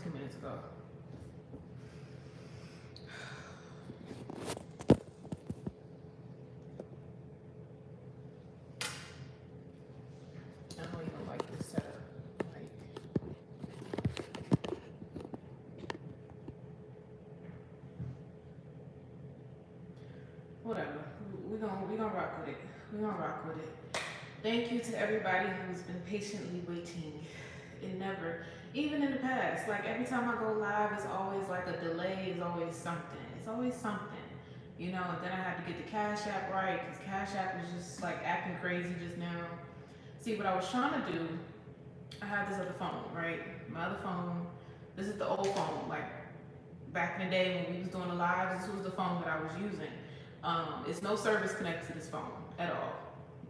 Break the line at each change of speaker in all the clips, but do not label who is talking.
2 minutes ago. I don't even like this setup. Like, whatever. We gonna rock with it. We gonna rock with it. Thank you to everybody who's been patiently waiting. It never, even in the past, like every time I go live, it's always like a delay. It's always something. It's always something. You know, and then I had to get the Cashapp right because Cashapp was just like acting crazy just now. See, what I was trying to do, I have this other phone, right? My other phone, this is the old phone. Like back in the day when we was doing the lives, this was the phone that I was using. It's no service connected to this phone at all.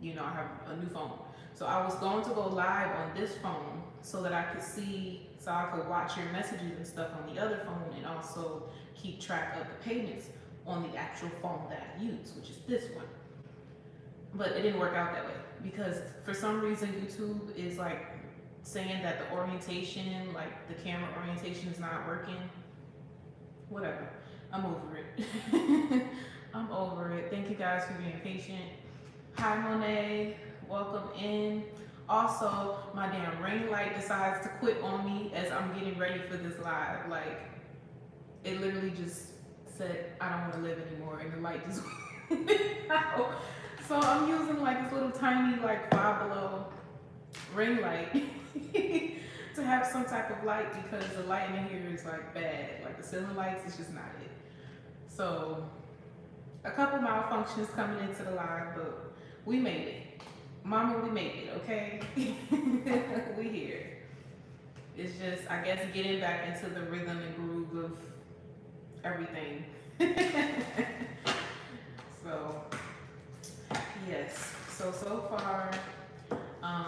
You know, I have a new phone. So I was going to go live on this phone so that I could see, so I could watch your messages and stuff on the other phone and also keep track of the payments on the actual phone that I use, which is this one. But it didn't work out that way because for some reason YouTube is like saying that the orientation, like the camera orientation is not working. Whatever. I'm over it. I'm over it. Thank you guys for being patient. Hi Monet, welcome in. Also, my damn ring light decides to quit on me as I'm getting ready for this live. Like, it literally just said, I don't want to live anymore, and the light just went out. So I'm using like this little tiny, like 5 below ring light to have some type of light because the light in here is like bad. Like the ceiling lights is just not it. So a couple malfunctions coming into the live, but we made it. Mama, we made it, okay? We here. It's just, I guess, getting back into the rhythm and groove of everything. So, yes. So far, I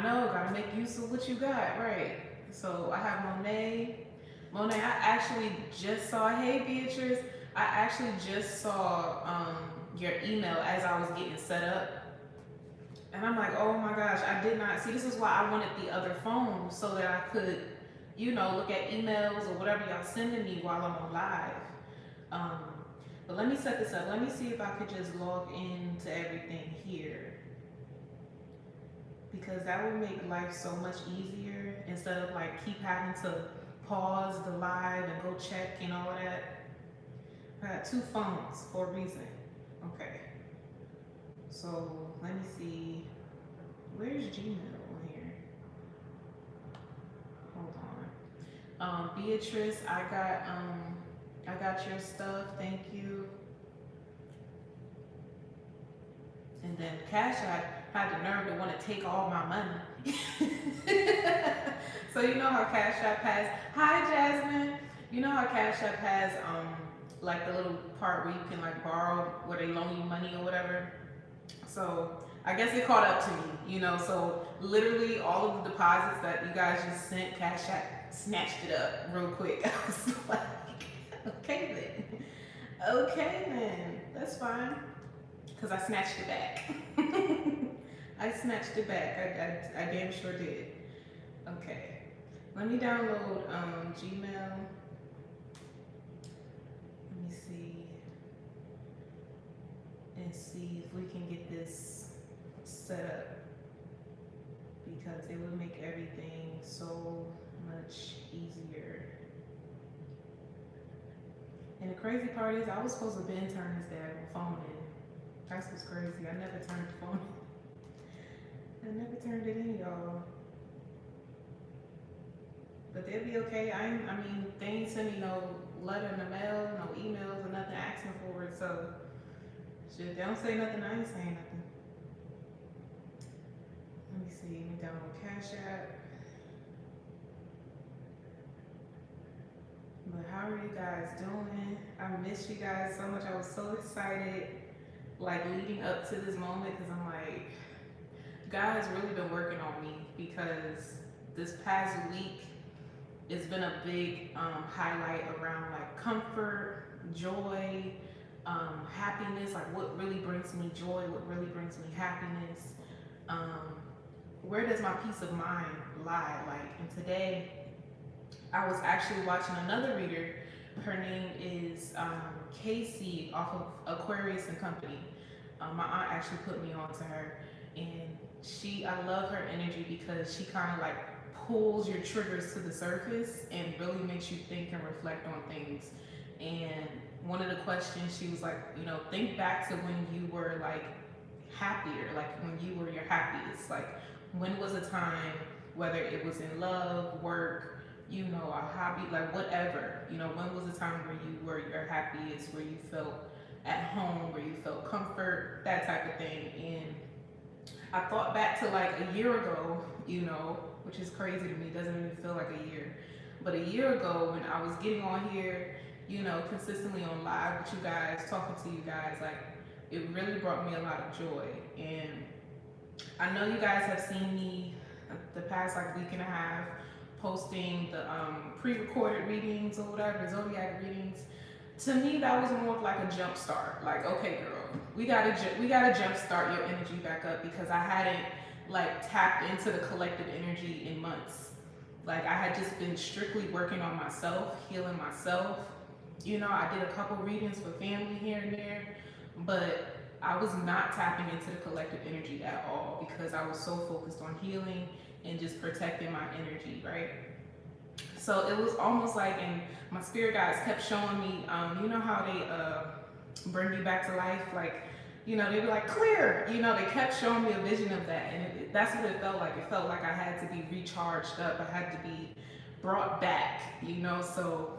know, gotta make use of what you got, right? So I have Monet. Monet, I actually just saw, hey Beatrice, I actually just saw your email as I was getting set up. And I'm like, oh my gosh, I did not see. This is why I wanted the other phone so that I could, you know, look at emails or whatever y'all sending me while I'm on live. But let me set this up. Let me see if I could just log into everything here. Because that would make life so much easier instead of like keep having to pause the live and go check and all that. I got 2 phones for a reason. Okay. So let me see. Where's Gmail on here? Hold on. Beatrice, I got your stuff. Thank you. And then Cashapp had the nerve to want to take all my money. So you know how Cashapp has. Hi Jasmine. You know how Cashapp has like the little part where you can like borrow, where they loan you money or whatever. So I guess it caught up to me, you know. So literally all of the deposits that you guys just sent, Cashapp snatched it up real quick. I was like, okay then, that's fine, because I snatched it back. I snatched it back. I damn sure did. Okay, let me download Gmail. Let me see and see if we can get this set up, because it would make everything so much easier. And the crazy part is I was supposed to turn his dad phone in. That's what's crazy. I never turned the phone in. I never turned it in, y'all. But they'll be okay. I mean, they ain't send me no letter in the mail, no emails or nothing asking for it. So, shit, they don't say nothing, I ain't saying nothing. Let me see. Let me download Cashapp. But how are you guys doing? I miss you guys so much. I was so excited, like leading up to this moment, because I'm like, God has really been working on me, because this past week it's been a big highlight around like comfort, joy, happiness, like what really brings me joy, what really brings me happiness. Where does my peace of mind lie? Like, and today I was actually watching another reader. Her name is Casey off of Aquarius and Company. My aunt actually put me on to her, and I love her energy because she kind of like pulls your triggers to the surface and really makes you think and reflect on things. And one of the questions, she was like, you know, think back to when you were like happier, like when you were your happiest. Like, when was a time, whether it was in love, work, you know, a hobby, like whatever, you know, when was a time where you were your happiest, where you felt at home, where you felt comfort, that type of thing. And I thought back to like a year ago, you know, which is crazy to me, doesn't even feel like a year. But a year ago when I was getting on here, you know, consistently on live with you guys, talking to you guys, like it really brought me a lot of joy. And I know you guys have seen me the past like week and a half posting the pre-recorded readings or whatever, zodiac readings. To me, that was more of like a jump start. Like, okay, girl, we gotta jump start your energy back up, because I hadn't like tapped into the collective energy in months. Like, I had just been strictly working on myself, healing myself. You know, I did a couple readings for family here and there, but I was not tapping into the collective energy at all, because I was so focused on healing and just protecting my energy, right? So it was almost like, and my spirit guides kept showing me, you know how they bring you back to life? Like, you know, they were like, clear, you know, they kept showing me a vision of that. And that's what it felt like. It felt like I had to be recharged up. I had to be brought back, you know? So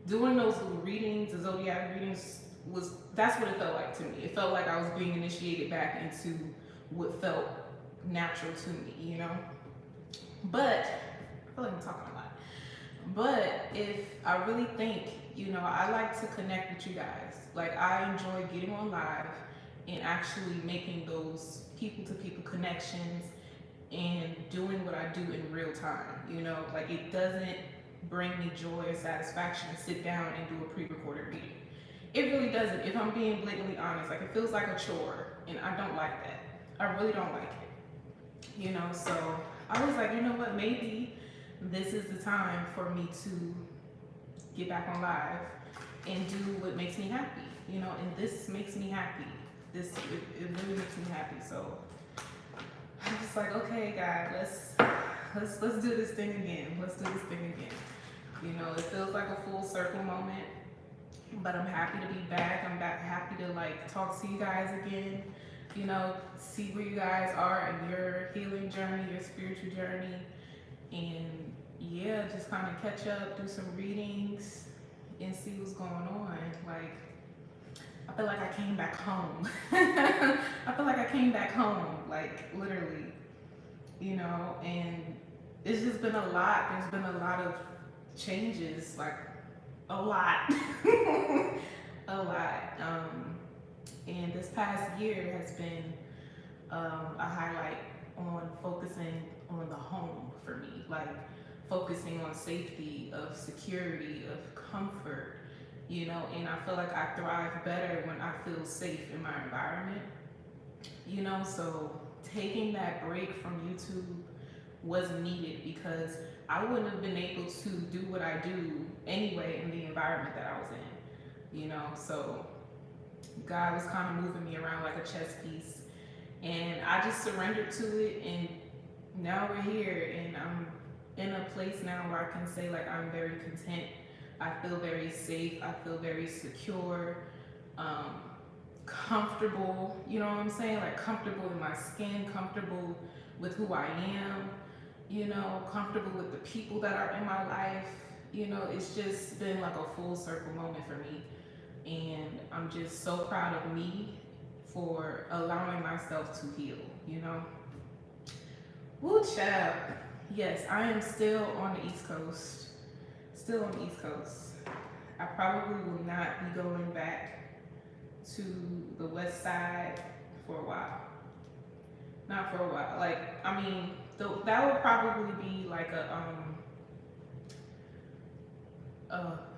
doing those little readings, the zodiac readings, that's what it felt like to me. It felt like I was being initiated back into what felt natural to me, you know? But I feel like I'm talking a lot. But if I really think, you know, I like to connect with you guys. Like, I enjoy getting on live and actually making those people-to-people connections and doing what I do in real time. You know, like, it doesn't bring me joy or satisfaction to sit down and do a pre-recorded reading. It really doesn't. If I'm being blatantly honest, like, it feels like a chore, and I don't like that. I really don't like it. You know, so I was like, you know what, maybe this is the time for me to get back on live and do what makes me happy, you know, and this makes me happy. It really makes me happy. So I was like, okay, God, let's do this thing again. Let's do this thing again. You know, it feels like a full circle moment, but I'm happy to be back. I'm happy to like talk to you guys again. You know, see where you guys are in your healing journey, your spiritual journey, and yeah, just kind of catch up, do some readings, and see what's going on. Like, I feel like I came back home. I feel like I came back home, like literally, you know, and it's just been a lot. There's been a lot of changes, like a lot, a lot. And this past year has been a highlight on focusing on the home for me, like focusing on safety, of security, of comfort, you know, and I feel like I thrive better when I feel safe in my environment, you know. So taking that break from YouTube was needed, because I wouldn't have been able to do what I do anyway in the environment that I was in, you know. So God was kind of moving me around like a chess piece, and I just surrendered to it, and now we're here, and I'm in a place now where I can say like I'm very content. I feel very safe. I feel very secure, comfortable, you know what I'm saying? Like comfortable in my skin, comfortable with who I am, you know, comfortable with the people that are in my life. You know, it's just been like a full circle moment for me. And I'm just so proud of me for allowing myself to heal, you know? Woo, child. Yes, I am still on the East Coast. Still on the East Coast. I probably will not be going back to the West Side for a while. Not for a while. Like, I mean, that would probably be like a,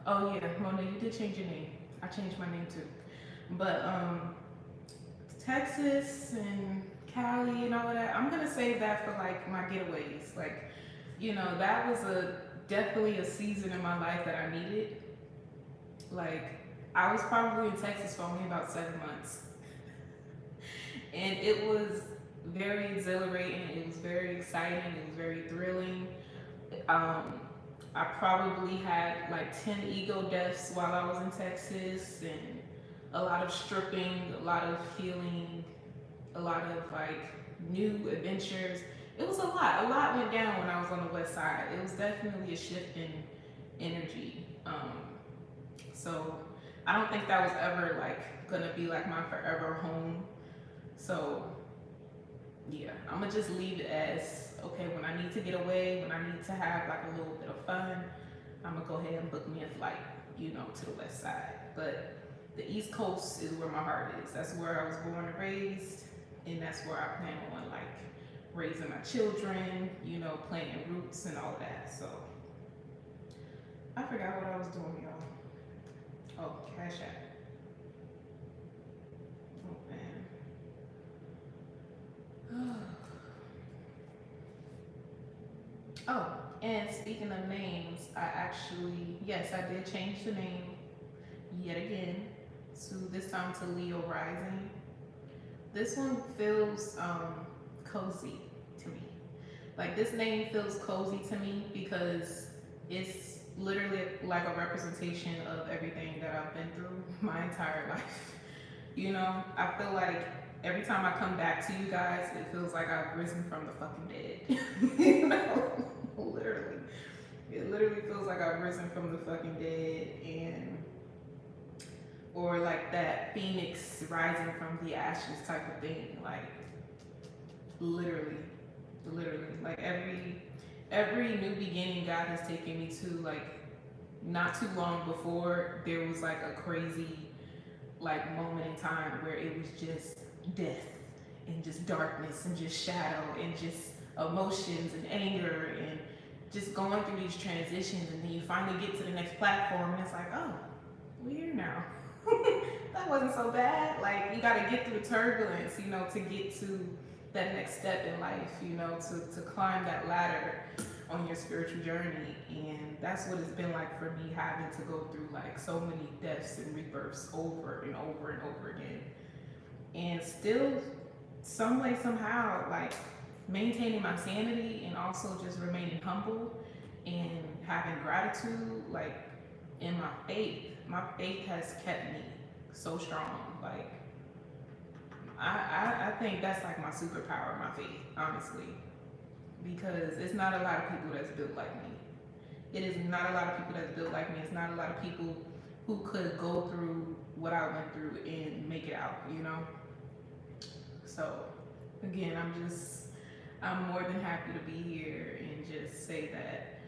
oh yeah, Mona, you did change your name. I changed my name too. But Texas and Cali and all of that, I'm gonna save that for like my getaways. Like, you know, that was definitely a season in my life that I needed. Like, I was probably in Texas for only about 7 months. And it was very exhilarating. It was very exciting. It was very thrilling. Um, I probably had like 10 ego deaths while I was in Texas, and a lot of stripping, a lot of healing, a lot of like new adventures. It was a lot. A lot went down when I was on the west side. It was definitely a shift in energy. So I don't think that was ever like gonna be like my forever home. So yeah, I'm gonna just leave it as okay. When I need to get away, when I need to have like a little bit of fun, I'm gonna go ahead and book me a flight, you know, to the west side. But the East Coast is where my heart is. That's where I was born and raised, and that's where I plan on like raising my children, you know, planting roots and all that. So I forgot what I was doing, y'all. Oh, Cashapp. Oh man. Oh, and speaking of names, I actually, yes, I did change the name yet again to this time to Leo Rising. This one feels cozy to me. Like this name feels cozy to me because it's literally like a representation of everything that I've been through my entire life. You know, I feel like every time I come back to you guys, it feels like I've risen from the fucking dead. You know, literally. It literally feels like I've risen from the fucking dead, and or like that phoenix rising from the ashes type of thing. Like literally, like every new beginning God has taken me to, like not too long before there was like a crazy like moment in time where it was just death and just darkness and just shadow and just emotions and anger and just going through these transitions, and then you finally get to the next platform and it's like, oh, we're here now. That wasn't so bad. Like, you got to get through the turbulence, you know, to get to that next step in life, you know, to climb that ladder on your spiritual journey. And that's what it's been like for me, having to go through like so many deaths and rebirths over and over and over again, and still some way somehow like maintaining my sanity and also just remaining humble and having gratitude like in my faith. My faith has kept me so strong. Like I think that's like my superpower, my faith, honestly, because it's not a lot of people that's built like me. It is not a lot of people that's built like me. It's not a lot of people who could go through what I went through and make it out, you know? So again, I'm more than happy to be here and just say that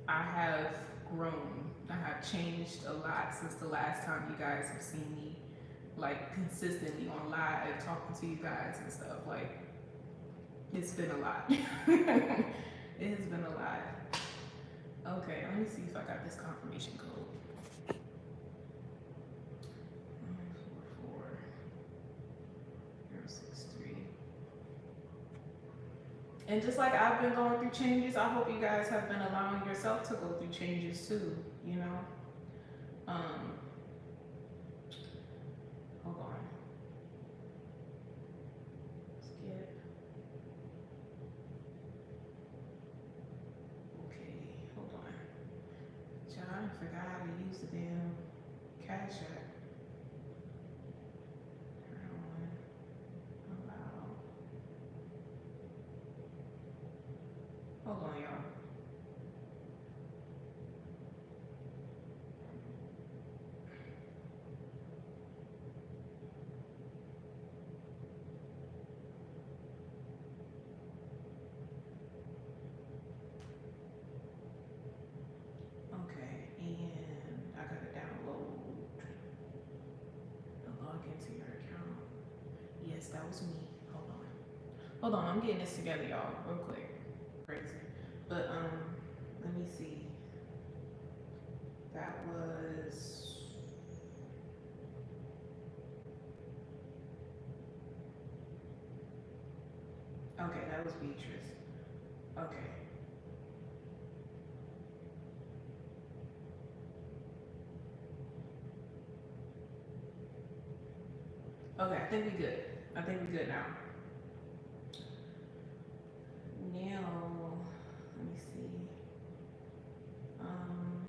I have grown. I have changed a lot since the last time you guys have seen me like consistently on live talking to you guys and stuff. Like, it's been a lot. It has been a lot. Okay, let me see if I got this confirmation code. 144063. And just like I've been going through changes, I hope you guys have been allowing yourself to go through changes too, you know? Hold on. Skip. Okay, hold on. John, I forgot how to use the damn Cashapp. Allow. Hold on, y'all. Okay, and I gotta download the login to your account. Yes, that was me. Hold on. Hold on, I'm getting this together, y'all, real quick. Crazy. But let me see. That was okay, that was Beatrice. Okay. Okay, I think we good. I think we good now. Now, let me see. Um,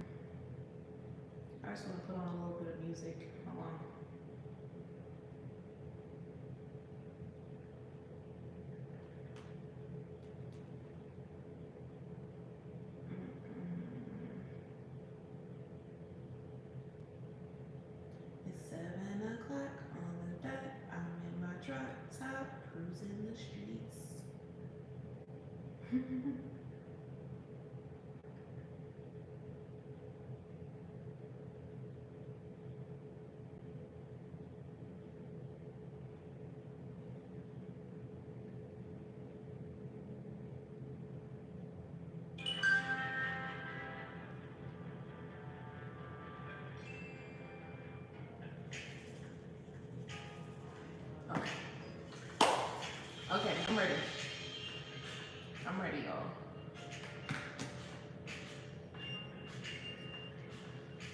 I just want to put on a little bit of music. Hold on. It's 7 o'clock on the dot. I'm in my drop top, cruising the streets. Okay. Okay, I'm ready. I'm ready, y'all.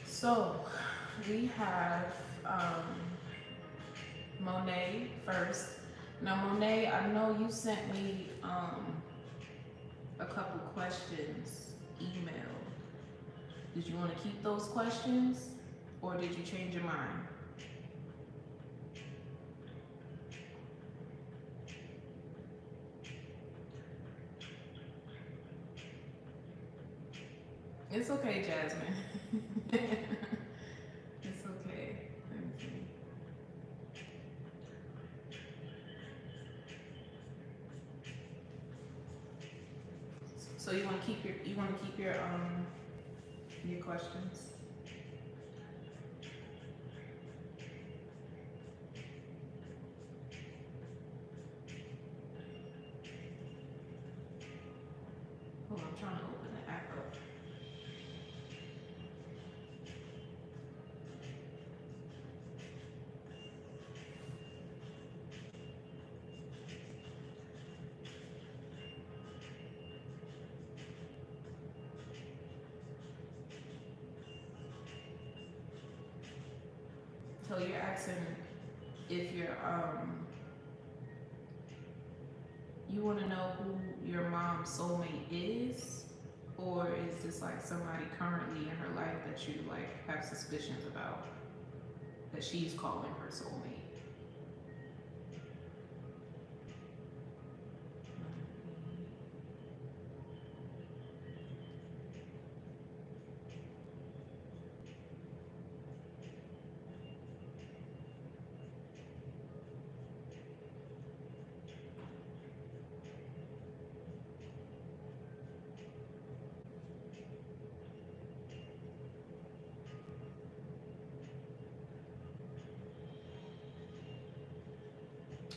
So we have Monet first. Now Monet, I know you sent me a couple questions email. Did you want to keep those questions or did you change your mind? It's okay, Jasmine. It's okay. Let me see. So you want to keep your questions? Hold on, I'm trying to open the app up. So you're asking if you're you want to know who your mom's soulmate is, or is this like somebody currently in her life that you like have suspicions about that she's calling her soulmate?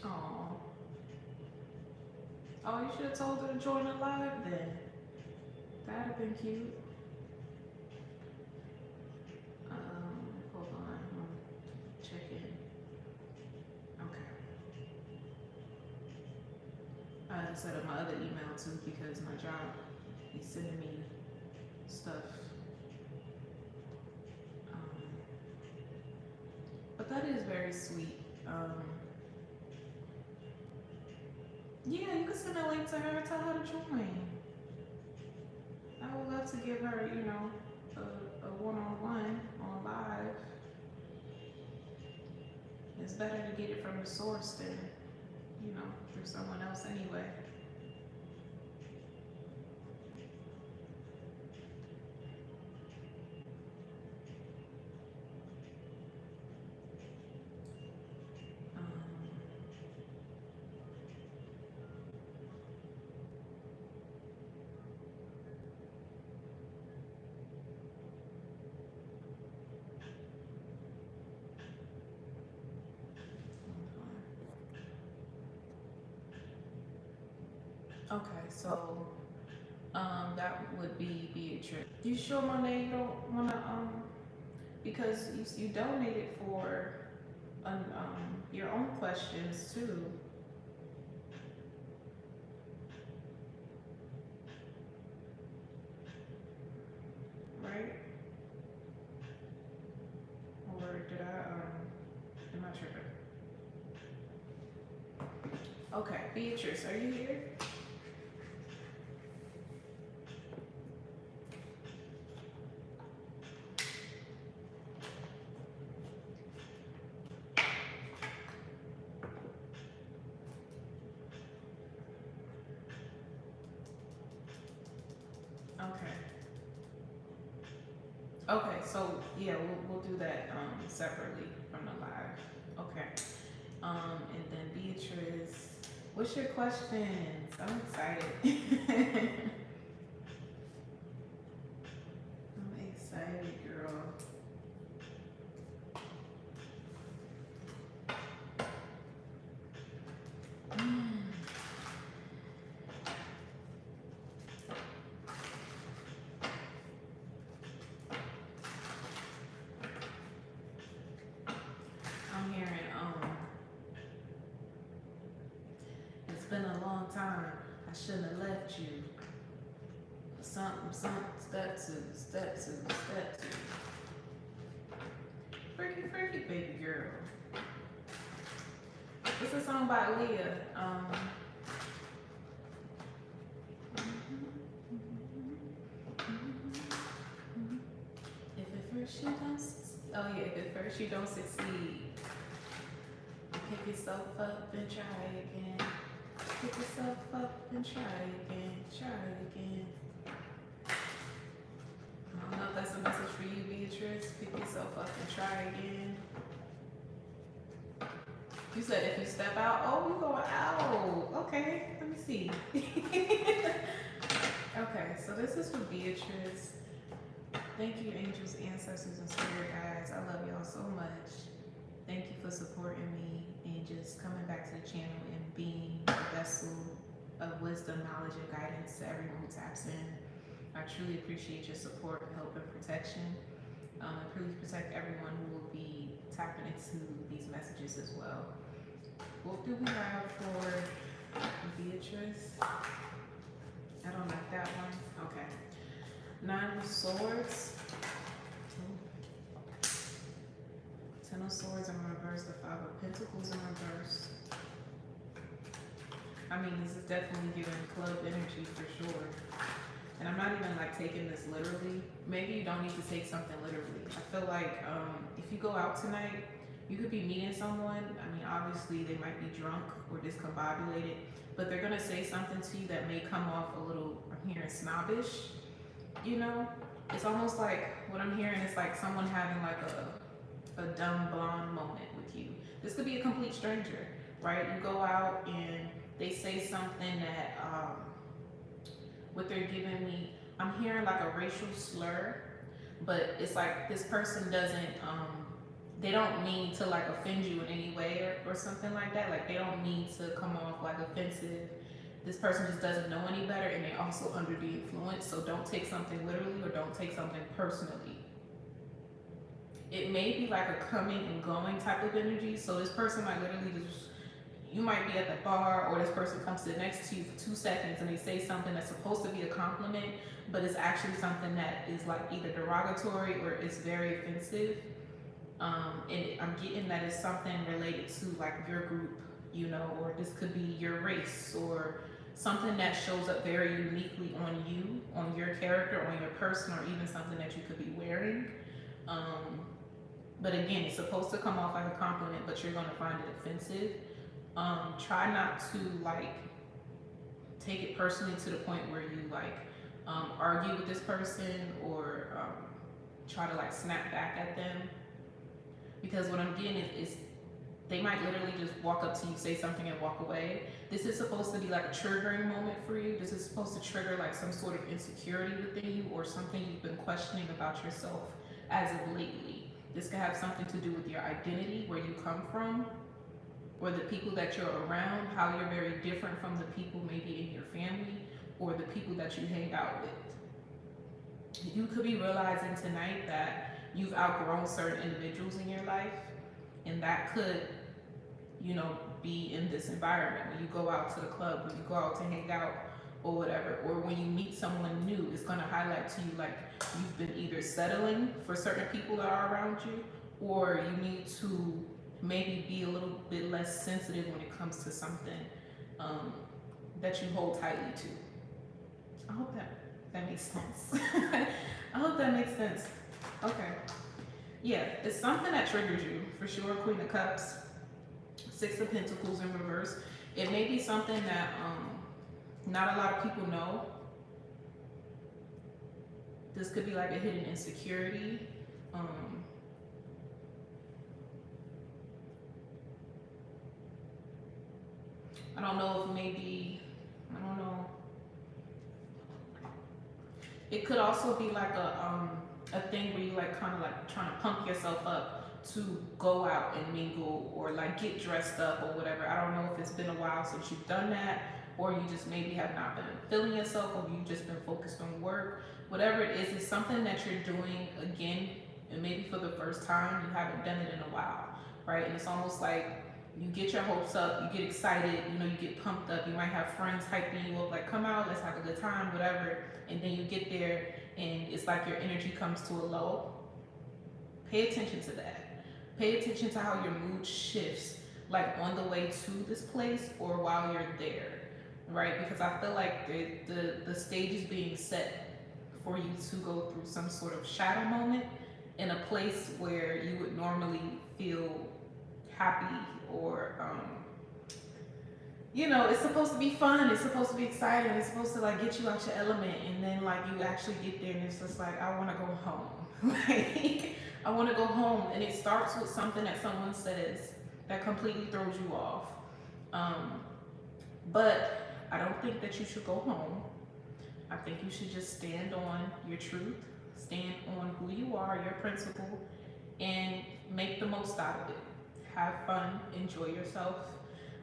Oh, oh, you should have told her to join the live then. That'd have been cute. Hold on, I'm checking. Okay. I had to set up my other email too because my job is sending me stuff. But that is very sweet. Yeah, you can send a link to her, tell her to join. I would love to give her, you know, a one-on-one on live. It's better to get it from the source than, you know, through someone else anyway. Okay, so that would be Beatrice. You sure, Monet, you don't wanna because you donated for your own questions too, right? Or did I am I tripping? Okay, Beatrice, are you here? Okay. Okay, so yeah, we'll do that separately from the live. Okay. And then Beatrice, what's your questions? I'm excited. I'm excited, girl. I'm hearing, it's been a long time. I shouldn't have left you. Something, step two, step two, step two. Freaky, freaky, baby girl. It's a song by Leah. If at first you don't, oh yeah, if at first you don't succeed, pick yourself up and try again. Pick yourself up and try again, try again. I don't know if that's a message for you, Beatrice. Pick yourself up and try again. You said if you step out, oh, you going out. Okay, let me see. Okay, so this is for Beatrice. Thank you, angels, ancestors, and spirit guides. I love y'all so much. Thank you for supporting me and just coming back to the channel and being a vessel of wisdom, knowledge, and guidance to everyone who taps in. I truly appreciate your support, help, and protection. Please protect everyone who will be tapping into these messages as well. What do we have for Beatrice? I don't like that one. Okay. 9 of Swords. 10 of Swords in reverse. The 5 of Pentacles in reverse. I mean, this is definitely giving club energy for sure. And I'm not even like taking this literally. Maybe you don't need to take something literally. I feel like if you go out tonight, you could be meeting someone. I mean, obviously they might be drunk or discombobulated, but they're gonna say something to you that may come off a little, I'm hearing snobbish, you know? It's almost like, what I'm hearing is like someone having like a dumb blonde moment with you. This could be a complete stranger, right? You go out and they say something that, what they're giving me, I'm hearing like a racial slur, but it's like this person doesn't, they don't mean to like offend you in any way or something like that. Like they don't mean to come off like offensive. This person just doesn't know any better and they're also under the influence. So don't take something literally or don't take something personally. It may be like a coming and going type of energy. So this person might literally just, you might be at the bar or this person comes to next to you for 2 seconds and they say something that's supposed to be a compliment, but it's actually something that is like either derogatory or it's very offensive. And I'm getting that it's something related to like your group, you know, or this could be your race or something that shows up very uniquely on you, on your character, on your person, or even something that you could be wearing. But again, it's supposed to come off like a compliment, but you're going to find it offensive. Try not to like take it personally to the point where you like argue with this person or try to like snap back at them. Because what I'm getting is they might literally just walk up to you, say something, and walk away. This is supposed to be like a triggering moment for you. This is supposed to trigger like some sort of insecurity within you or something you've been questioning about yourself as of lately. This could have something to do with your identity, where you come from, or the people that you're around, how you're very different from the people maybe in your family or the people that you hang out with. You could be realizing tonight that you've outgrown certain individuals in your life, and that could, you know, be in this environment. When you go out to the club, when you go out to hang out or whatever, or when you meet someone new, it's gonna highlight to you like you've been either settling for certain people that are around you, or you need to maybe be a little bit less sensitive when it comes to something that you hold tightly to. I hope that makes sense. I hope that makes sense. Okay. Yeah, it's something that triggers you for sure. Queen of Cups, Six of Pentacles in reverse. It may be something that not a lot of people know. This could be like a hidden insecurity. I don't know if maybe, I don't know. It could also be like a thing where you like kind of like trying to pump yourself up to go out and mingle or like get dressed up or whatever. I don't know if it's been a while since you've done that, or you just maybe have not been feeling yourself, or you've just been focused on work. Whatever it is, it's something that you're doing again, and maybe for the first time. You haven't done it in a while, right? And it's almost like you get your hopes up, you get excited, you know, you get pumped up. You might have friends hyping you up, like, come out, let's have a good time, whatever. And then you get there and it's like your energy comes to a low. Pay attention to that. Pay attention to how your mood shifts, like on the way to this place or while you're there, right? Because I feel like the stage is being set for you to go through some sort of shadow moment in a place where you would normally feel happy, or you know, it's supposed to be fun, it's supposed to be exciting, it's supposed to like get you out your element, and then like you actually get there and it's just like, I want to go home. Like, I want to go home. And it starts with something that someone says that completely throws you off, but I don't think that you should go home. I think you should just stand on your truth, stand on who you are, your principle, and make the most out of it. Have fun, enjoy yourself,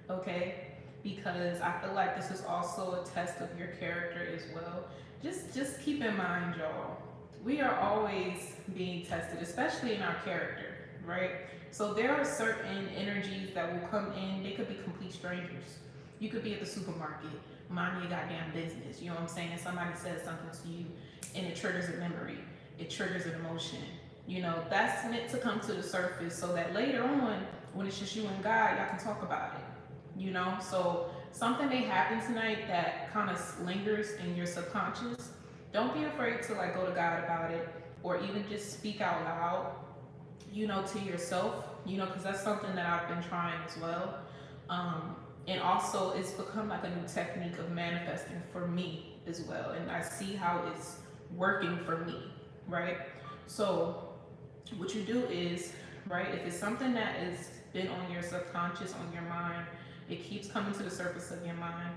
okay? Because I feel like this is also a test of your character as well. Just keep in mind, y'all, we are always being tested, especially in our character, right? So there are certain energies that will come in. They could be complete strangers. You could be at the supermarket, mind your goddamn business. You know what I'm saying? Somebody says something to you and it triggers a memory. It triggers an emotion. You know, that's meant to come to the surface so that later on, when it's just you and God, y'all can talk about it. You know, so something may happen tonight that kind of lingers in your subconscious. Don't be afraid to like go to God about it, or even just speak out loud, you know, to yourself, you know, because that's something that I've been trying as well. And also it's become like a new technique of manifesting for me as well. And I see how it's working for me, right? So what you do is, right, if it's something that has been on your subconscious, on your mind, it keeps coming to the surface of your mind,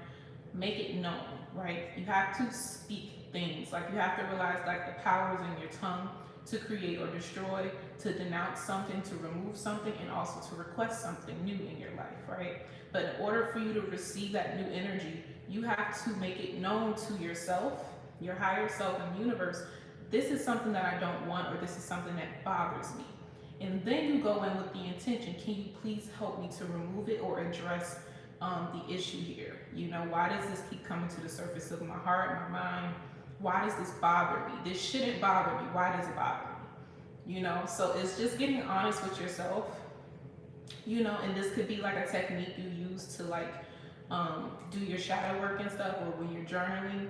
make it known, right? You have to speak things. Like, you have to realize like the power is in your tongue to create or destroy, to denounce something, to remove something, and also to request something new in your life, right? But in order for you to receive that new energy, you have to make it known to yourself, your higher self and universe, this is something that I don't want, or this is something that bothers me. And then you go in with the intention, can you please help me to remove it or address the issue here? You know, why does this keep coming to the surface of my heart, my mind? Why does this bother me? This shouldn't bother me. Why does it bother me? You know, so it's just getting honest with yourself, you know, and this could be like a technique you use to like do your shadow work and stuff, or when you're journaling,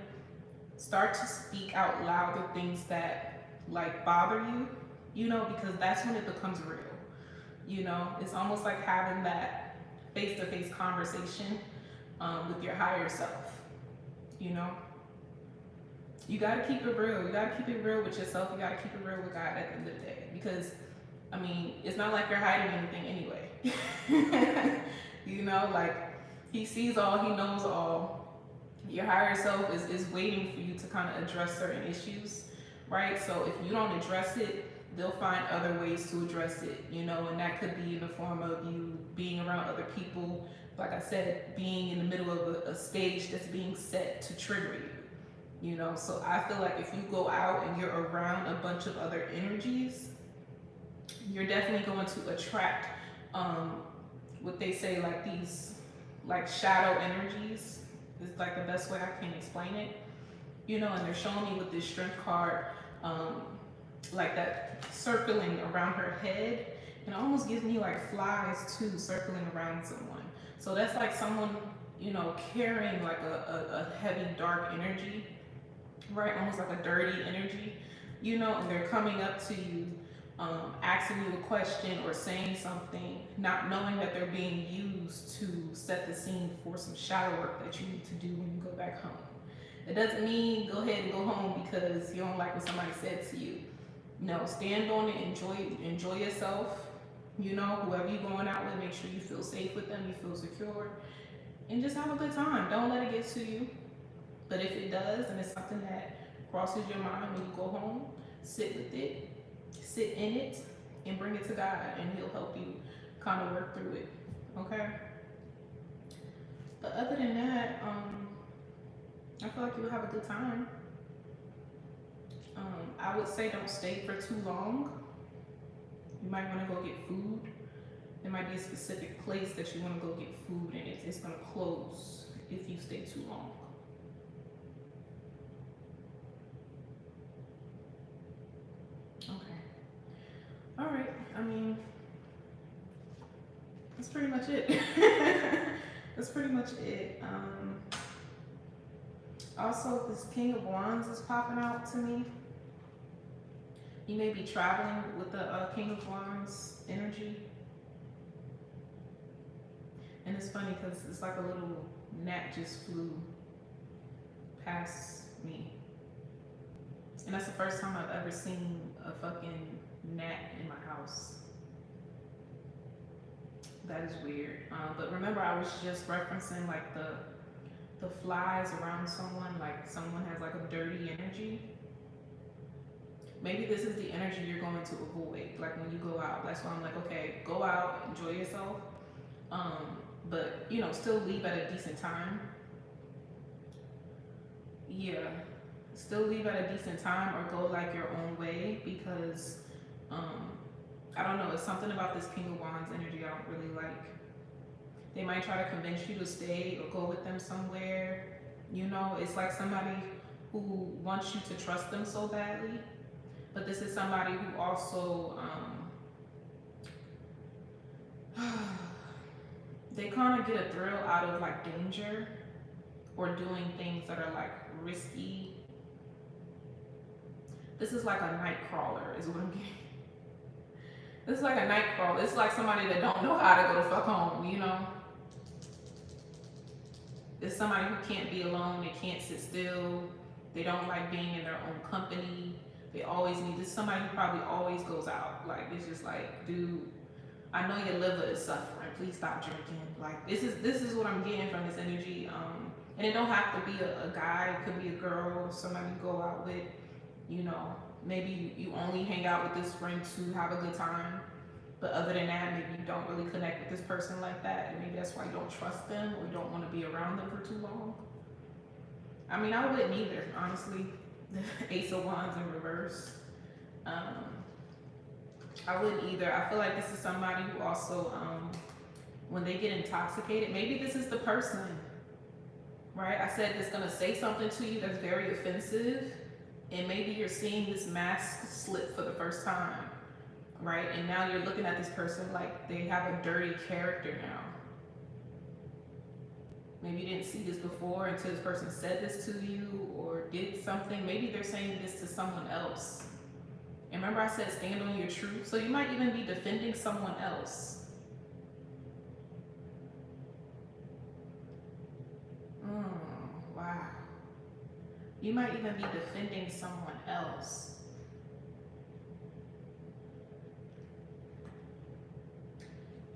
start to speak out loud the things that like bother you, you know, because that's when it becomes real. You know, it's almost like having that face-to-face conversation with your higher self, you know. You gotta keep it real. You gotta keep it real with yourself. You gotta keep it real with God at the end of the day. Because, I mean, it's not like you're hiding anything anyway. You know, like, He sees all, He knows all. Your higher self is waiting for you to kind of address certain issues, right? So if you don't address it, they'll find other ways to address it, you know, and that could be in the form of you being around other people. Like I said, being in the middle of a stage that's being set to trigger you. You know, so I feel like if you go out and you're around a bunch of other energies, you're definitely going to attract what they say, like these like shadow energies is like the best way I can explain it. You know, and they're showing me with this strength card, like that circling around her head, and it almost gives me like flies too circling around someone. So that's like someone you know, carrying like a heavy, dark energy, right? Almost like a dirty energy, you know, and they're coming up to you, asking you a question or saying something, not knowing that they're being used to set the scene for some shadow work that you need to do when you go back home. It doesn't mean go ahead and go home because you don't like what somebody said to you. No, stand on it, enjoy yourself. You know, whoever you're going out with, make sure you feel safe with them, you feel secure, and just have a good time. Don't let it get to you. But if it does, and it's something that crosses your mind when you go home, sit with it, sit in it, and bring it to God, and He'll help you kind of work through it. Okay? But other than that, I feel like you'll have a good time. I would say don't stay for too long. You might want to go get food. There might be a specific place that you want to go get food, and it's going to close if you stay too long. Okay. All right. I mean, that's pretty much it. That's pretty much it. Also, this King of Wands is popping out to me. You may be traveling with the King of Wands energy. And it's funny because it's like a little gnat just flew past me. And that's the first time I've ever seen a fucking gnat in my house. That is weird. But remember, I was just referencing like the flies around someone, like someone has like a dirty energy. Maybe this is the energy you're going to avoid, like when you go out. That's why I'm like, okay, go out, enjoy yourself, but you know, still leave at a decent time. Yeah, still leave at a decent time, or go like your own way, because I don't know, it's something about this King of Wands energy I don't really like. They might try to convince you to stay or go with them somewhere. You know, it's like somebody who wants you to trust them so badly. But this is somebody who also, they kind of get a thrill out of like danger or doing things that are like risky. This is like a night crawler is what I'm getting. This is like a night crawler. It's like somebody that don't know how to go the fuck home, you know? It's somebody who can't be alone, they can't sit still, they don't like being in their own company. They always need this. Somebody who probably always goes out. Like, it's just like, dude, I know your liver is suffering. Please stop drinking. Like, this is what I'm getting from this energy. And it don't have to be a guy. It could be a girl, somebody you go out with. You know, maybe you only hang out with this friend to have a good time. But other than that, maybe you don't really connect with this person like that. And maybe that's why you don't trust them or you don't want to be around them for too long. I mean, I wouldn't either, honestly. The Ace of Wands in reverse. I wouldn't either. I feel like this is somebody who also, when they get intoxicated, maybe this is the person, right? I said it's gonna say something to you that's very offensive, and maybe you're seeing this mask slip for the first time, right? And now you're looking at this person like they have a dirty character now. Maybe you didn't see this before until this person said this to you or did something. Maybe they're saying this to someone else. And remember I said stand on your truth? So you might even be defending someone else. Wow. You might even be defending someone else.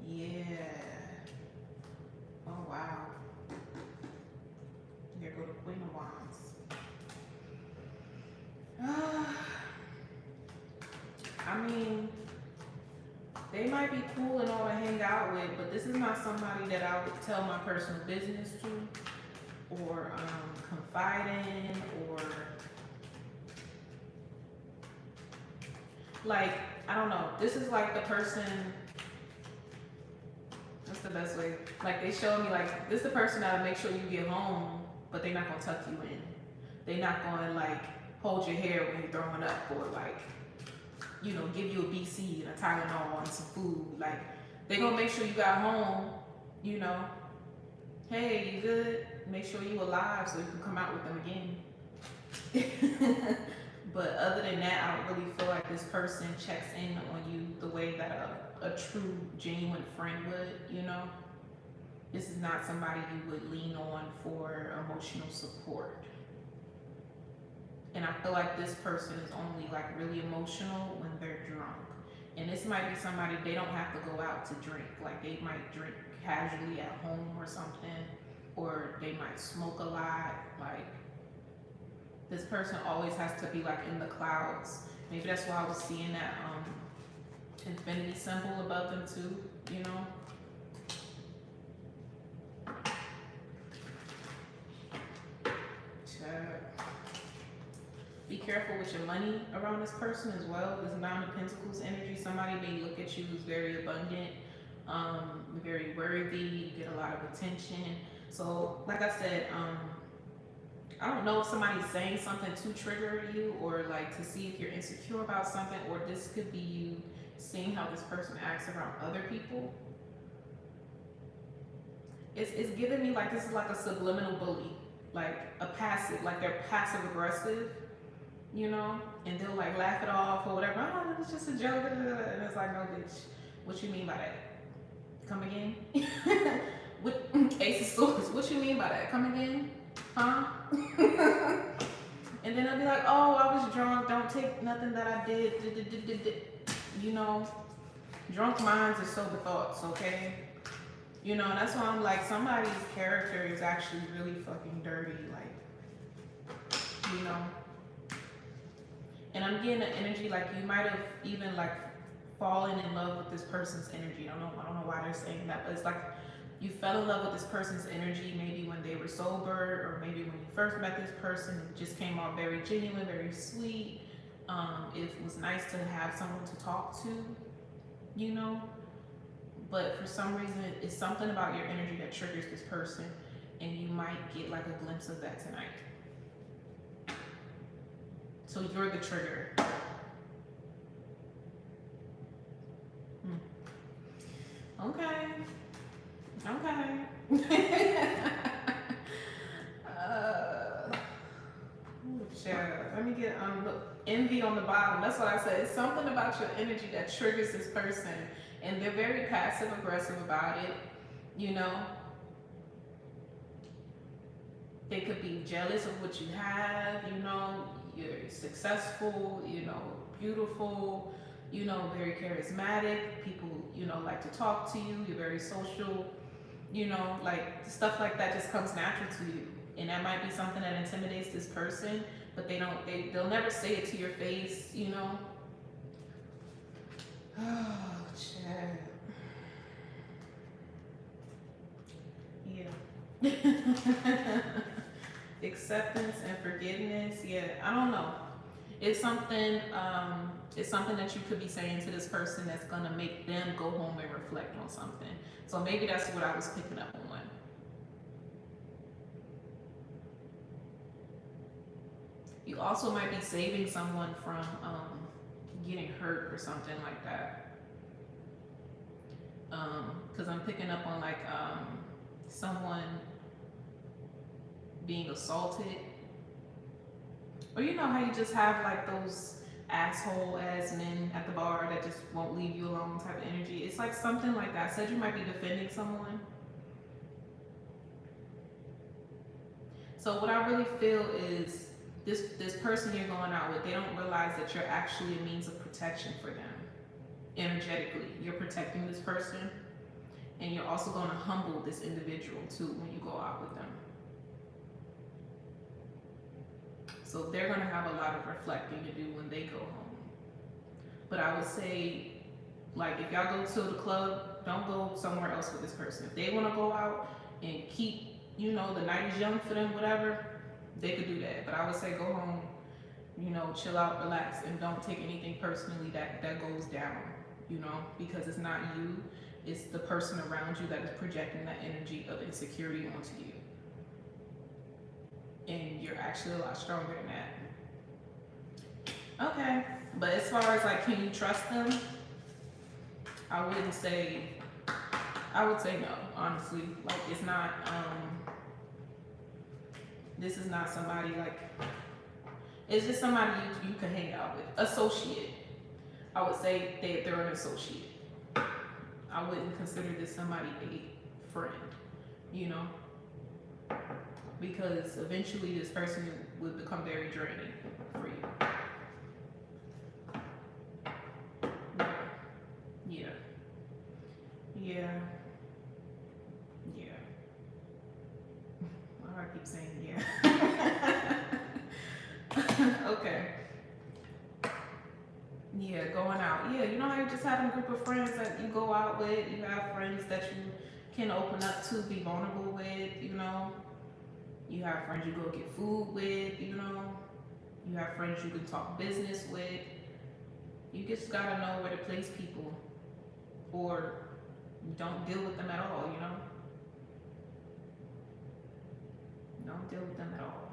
Yeah. Oh, wow. Here go the Queen of Wands. I mean, they might be cool and all to hang out with, but this is not somebody that I would tell my personal business to, or confide in, or like, I don't know. This is like the person, what's the best way? Like they showed me like, this is the person that'll make sure you get home, but they're not gonna tuck you in. They're not gonna like hold your hair when you're throwing up, or like, you know, give you a BC and a Tylenol and some food. Like, they're gonna make sure you got home, you know. hey, you good? Make sure you alive so you can come out with them again. But other than that, I don't really feel like this person checks in on you the way that a true, genuine friend would, you know? This is not somebody you would lean on for emotional support. And I feel like this person is only like really emotional when they're drunk. And this might be somebody, they don't have to go out to drink. Like they might drink casually at home or something, or they might smoke a lot. Like this person always has to be like in the clouds. Maybe that's why I was seeing that infinity symbol above them too, you know? Be careful with your money around this person as well. This Nine of Pentacles energy, somebody may look at you who's very abundant, very worthy, you get a lot of attention. So like I said, I don't know if somebody's saying something to trigger you or like to see if you're insecure about something, or this could be you seeing how this person acts around other people. It's giving me like this is like a subliminal bully, like a passive, like they're passive aggressive, you know, and they'll like laugh it off or whatever. Oh, it's just a joke, and it's like, no, bitch, what you mean by that? Come again? What, Ace of Swords, what you mean by that? Come again? Huh? And then they'll be like, oh, I was drunk, don't take nothing that I did. You know, drunk minds are sober thoughts, okay? You know, that's why I'm like, somebody's character is actually really fucking dirty, like, you know. And I'm getting an energy like you might have even like fallen in love with this person's energy. I don't know why they're saying that, but it's like you fell in love with this person's energy maybe when they were sober, or maybe when you first met this person, it just came off very genuine, very sweet. It was nice to have someone to talk to, you know. But for some reason, it's something about your energy that triggers this person, and you might get like a glimpse of that tonight. So you're the trigger. Okay. Let me get look, envy on the bottom. That's what I said. It's something about your energy that triggers this person, and they're very passive aggressive about it, you know. They could be jealous of what you have, you know. You're successful, you know, beautiful, you know, very charismatic. People, you know, like to talk to you. You're very social, you know, like stuff like that just comes natural to you. And that might be something that intimidates this person, but they'll never say it to your face, you know. Oh, Chad. Yeah. Acceptance and forgiveness. Yeah, I don't know. It's something that you could be saying to this person that's gonna make them go home and reflect on something. So maybe that's what I was picking up on. You also might be saving someone from getting hurt or something like that. Because I'm picking up on like someone being assaulted, or you know how you just have like those asshole ass men at the bar that just won't leave you alone type of energy. It's like something like that. I said you might be defending someone. So what I really feel is this person you're going out with, they don't realize that you're actually a means of protection for them. Energetically, you're protecting this person, and you're also going to humble this individual too when you go out with them. So they're going to have a lot of reflecting to do when they go home. But I would say, like, if y'all go to the club, don't go somewhere else with this person. If they want to go out and keep, you know, the night is young for them, whatever, they could do that. But I would say go home, you know, chill out, relax, and don't take anything personally that goes down, you know, because it's not you, it's the person around you that is projecting that energy of insecurity onto you. And you're actually a lot stronger than that. Okay, but as far as like, can you trust them? I wouldn't say I would say no, honestly. Like, it's not, this is not somebody, like, it's just somebody you can hang out with. Associate. I would say they're an associate. I wouldn't consider this somebody a friend, you know? Because eventually this person would become very draining for you. Yeah. Yeah. Yeah. Why do I keep saying yeah? Okay. Yeah, going out. Yeah, you know how you just have a group of friends that you go out with. You have friends that you can open up to, be vulnerable with, you know. You have friends you go get food with, you know. You have friends you can talk business with. You just gotta know where to place people, or don't deal with them at all, you know. Don't deal with them at all.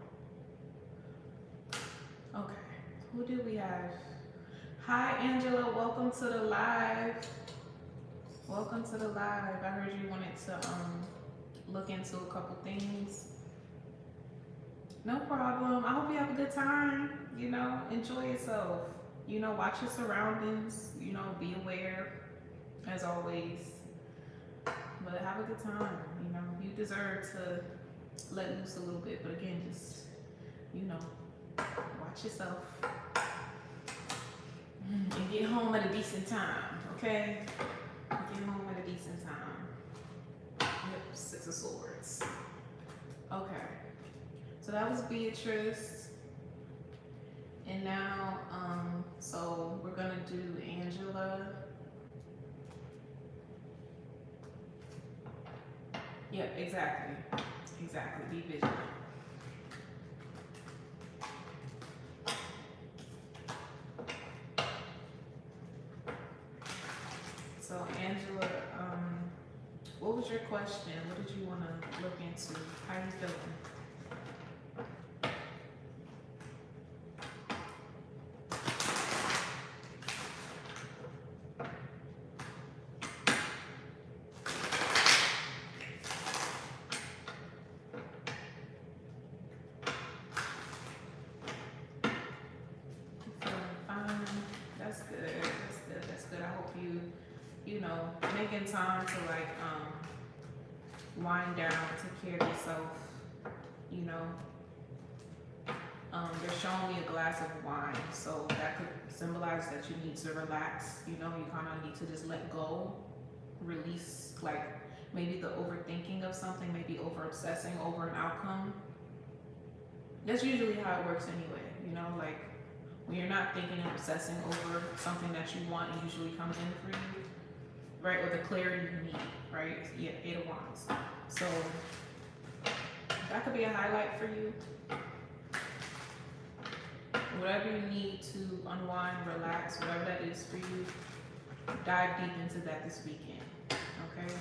Okay, who do we have? Hi Angela, welcome to the live. Welcome to the live. I heard you wanted to look into a couple things. No problem. I hope you have a good time. You know, enjoy yourself. You know, watch your surroundings. You know, be aware as always. But have a good time. You know, you deserve to let loose a little bit. But again, just, you know, watch yourself. And get home at a decent time, okay? Get home at a decent time. Yep, 6 of Swords. Okay. So that was Beatrice. And now, so we're gonna do Angela. Yep, exactly. Exactly, be vigilant. So Angela, what was your question? What did you want to look into? How are you feeling? Making time to like wind down, take care of yourself, you know. They're showing me a glass of wine, so that could symbolize that you need to relax, you know. You kind of need to just let go, release, like maybe the overthinking of something, maybe over obsessing over an outcome. That's usually how it works anyway, you know, like when you're not thinking and obsessing over something that you want, it usually comes in for you. Right, or the clarity you need, right? Yeah, 8 of Wands. So that could be a highlight for you. Whatever you need to unwind, relax, whatever that is for you, dive deep into that this weekend. Okay?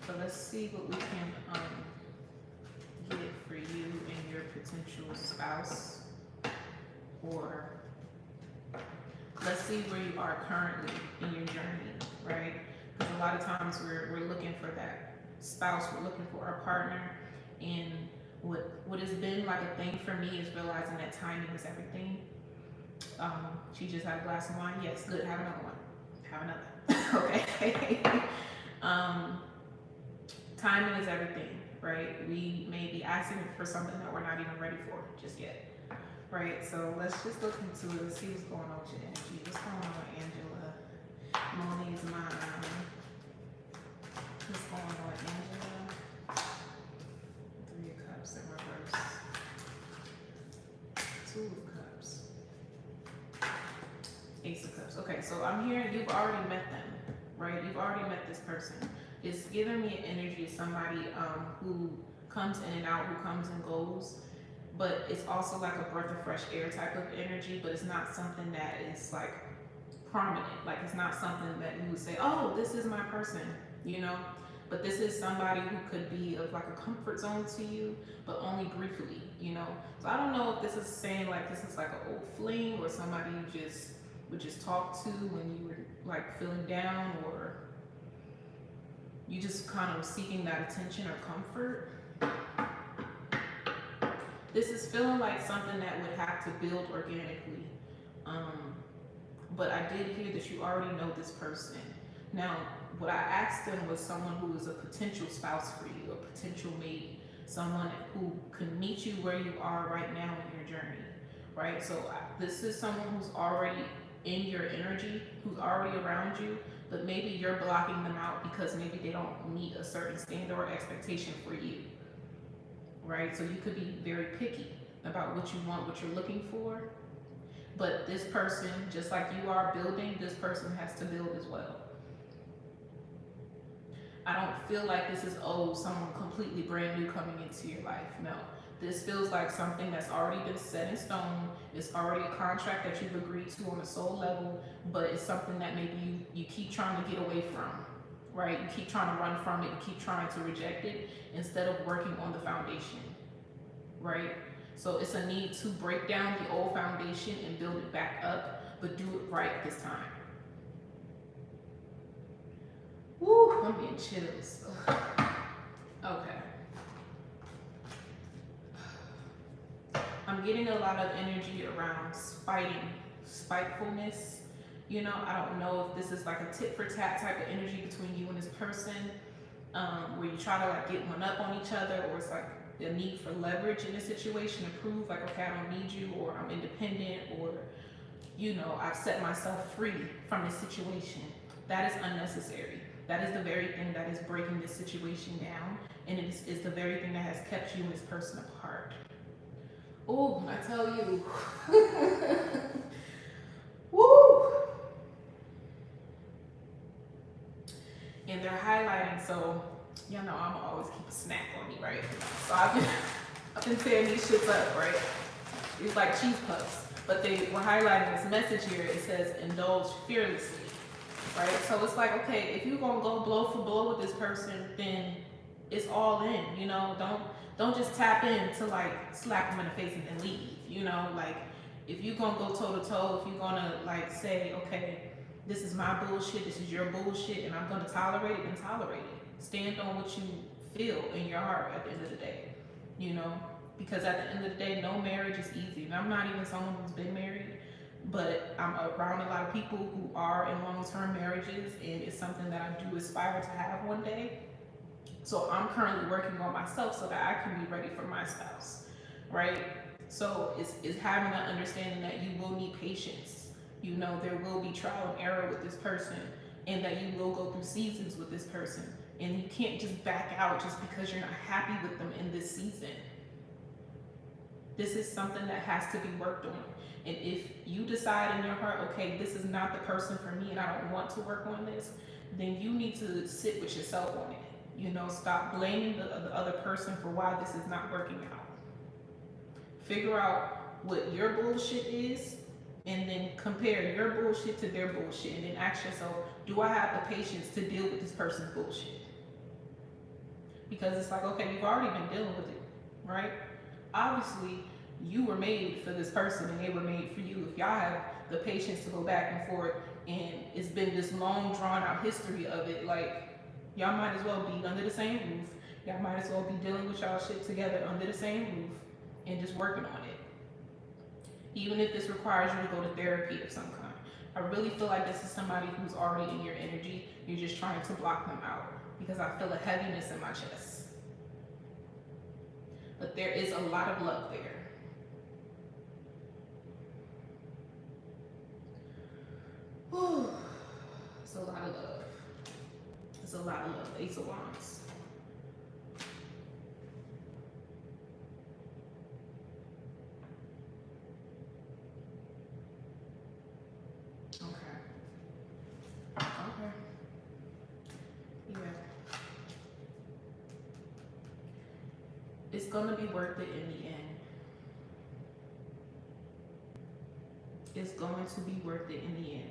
So let's see what we can get for you and your potential spouse. Or let's see where you are currently in your journey, right? Because a lot of times we're looking for that spouse, we're looking for our partner, and what has been like a thing for me is realizing that timing is everything. She just had a glass of wine. Yes, good. Have another one. Have another. Okay. Timing is everything, right? We may be asking for something that we're not even ready for just yet, right? So let's just look into it and see what's going on with your energy. What's going on with Angela? Moni's mine. What's going on with Angela? 3 of Cups in reverse. 2 of Cups. Ace of Cups. Okay, so I'm hearing you've already met them, right? You've already met this person. It's giving me an energy of somebody who comes in and out, who comes and goes, but it's also like a breath of fresh air type of energy, but it's not something that is like prominent. Like it's not something that you would say, oh, this is my person, you know? But this is somebody who could be of like a comfort zone to you, but only briefly, you know? So I don't know if this is saying like this is like an old fling or somebody you just would just talk to when you were like feeling down, or You just kind of seeking that attention or comfort. This is feeling like something that would have to build organically. But I did hear that you already know this person. Now, what I asked them was someone who is a potential spouse for you, a potential mate, someone who can meet you where you are right now in your journey, right? So this is someone who's already in your energy, who's already around you, but maybe you're blocking them out because maybe they don't meet a certain standard or expectation for you, right? So you could be very picky about what you want, what you're looking for. But this person, just like you are building, this person has to build as well. I don't feel like this is, oh, someone completely brand new coming into your life. No, this feels like something that's already been set in stone. It's already a contract that you've agreed to on a soul level, but it's something that maybe you keep trying to get away from, right? You keep trying to run from it, you keep trying to reject it instead of working on the foundation, right? So it's a need to break down the old foundation and build it back up, but do it right this time. Woo, I'm getting chills. Ugh. Okay. I'm getting a lot of energy around spitefulness. You know, I don't know if this is like a tit for tat type of energy between you and this person, where you try to like get one up on each other, or it's like the need for leverage in a situation to prove like, okay, I don't need you, or I'm independent, or, you know, I've set myself free from this situation. That is unnecessary. That is the very thing that is breaking this situation down, and it is the very thing that has kept you and this person apart. Oh, I tell you. Woo! And they're highlighting, so y'all know I'm always keep a snack on me, right? So I've been tearing these shits up, right? It's like cheese puffs, but they were highlighting this message here. It says indulge fearlessly, right? So it's like, okay, if you're gonna go blow for blow with this person, then it's all in, you know? Don't just tap in to like slap them in the face and then leave, you know? Like, if you're gonna go toe to toe, if you're gonna like say, okay, this is my bullshit, this is your bullshit, and I'm gonna tolerate it, then tolerate it. Stand on what you feel in your heart at the end of the day, you know? Because at the end of the day, no marriage is easy. And I'm not even someone who's been married, but I'm around a lot of people who are in long-term marriages, and it's something that I do aspire to have one day. So I'm currently working on myself so that I can be ready for my spouse, right? So it's having that understanding that you will need patience. You know, there will be trial and error with this person, and that you will go through seasons with this person. And you can't just back out just because you're not happy with them in this season. This is something that has to be worked on. And if you decide in your heart, okay, this is not the person for me and I don't want to work on this, then you need to sit with yourself on it. You know, stop blaming the other person for why this is not working out. Figure out what your bullshit is, and then compare your bullshit to their bullshit, and then ask yourself, do I have the patience to deal with this person's bullshit? Because it's like, okay, you've already been dealing with it, right? Obviously, you were made for this person and they were made for you. If y'all have the patience to go back and forth, and it's been this long drawn out history of it, like, y'all might as well be under the same roof. Y'all might as well be dealing with y'all shit together under the same roof and just working on it. Even if this requires you to go to therapy of some kind. I really feel like this is somebody who's already in your energy. You're just trying to block them out, because I feel a heaviness in my chest. But there is a lot of love there. Whew. It's a lot of love. It's a lot of love. Ace of Wands. Okay. Yeah. It's gonna be worth it in the end. It's going to be worth it in the end.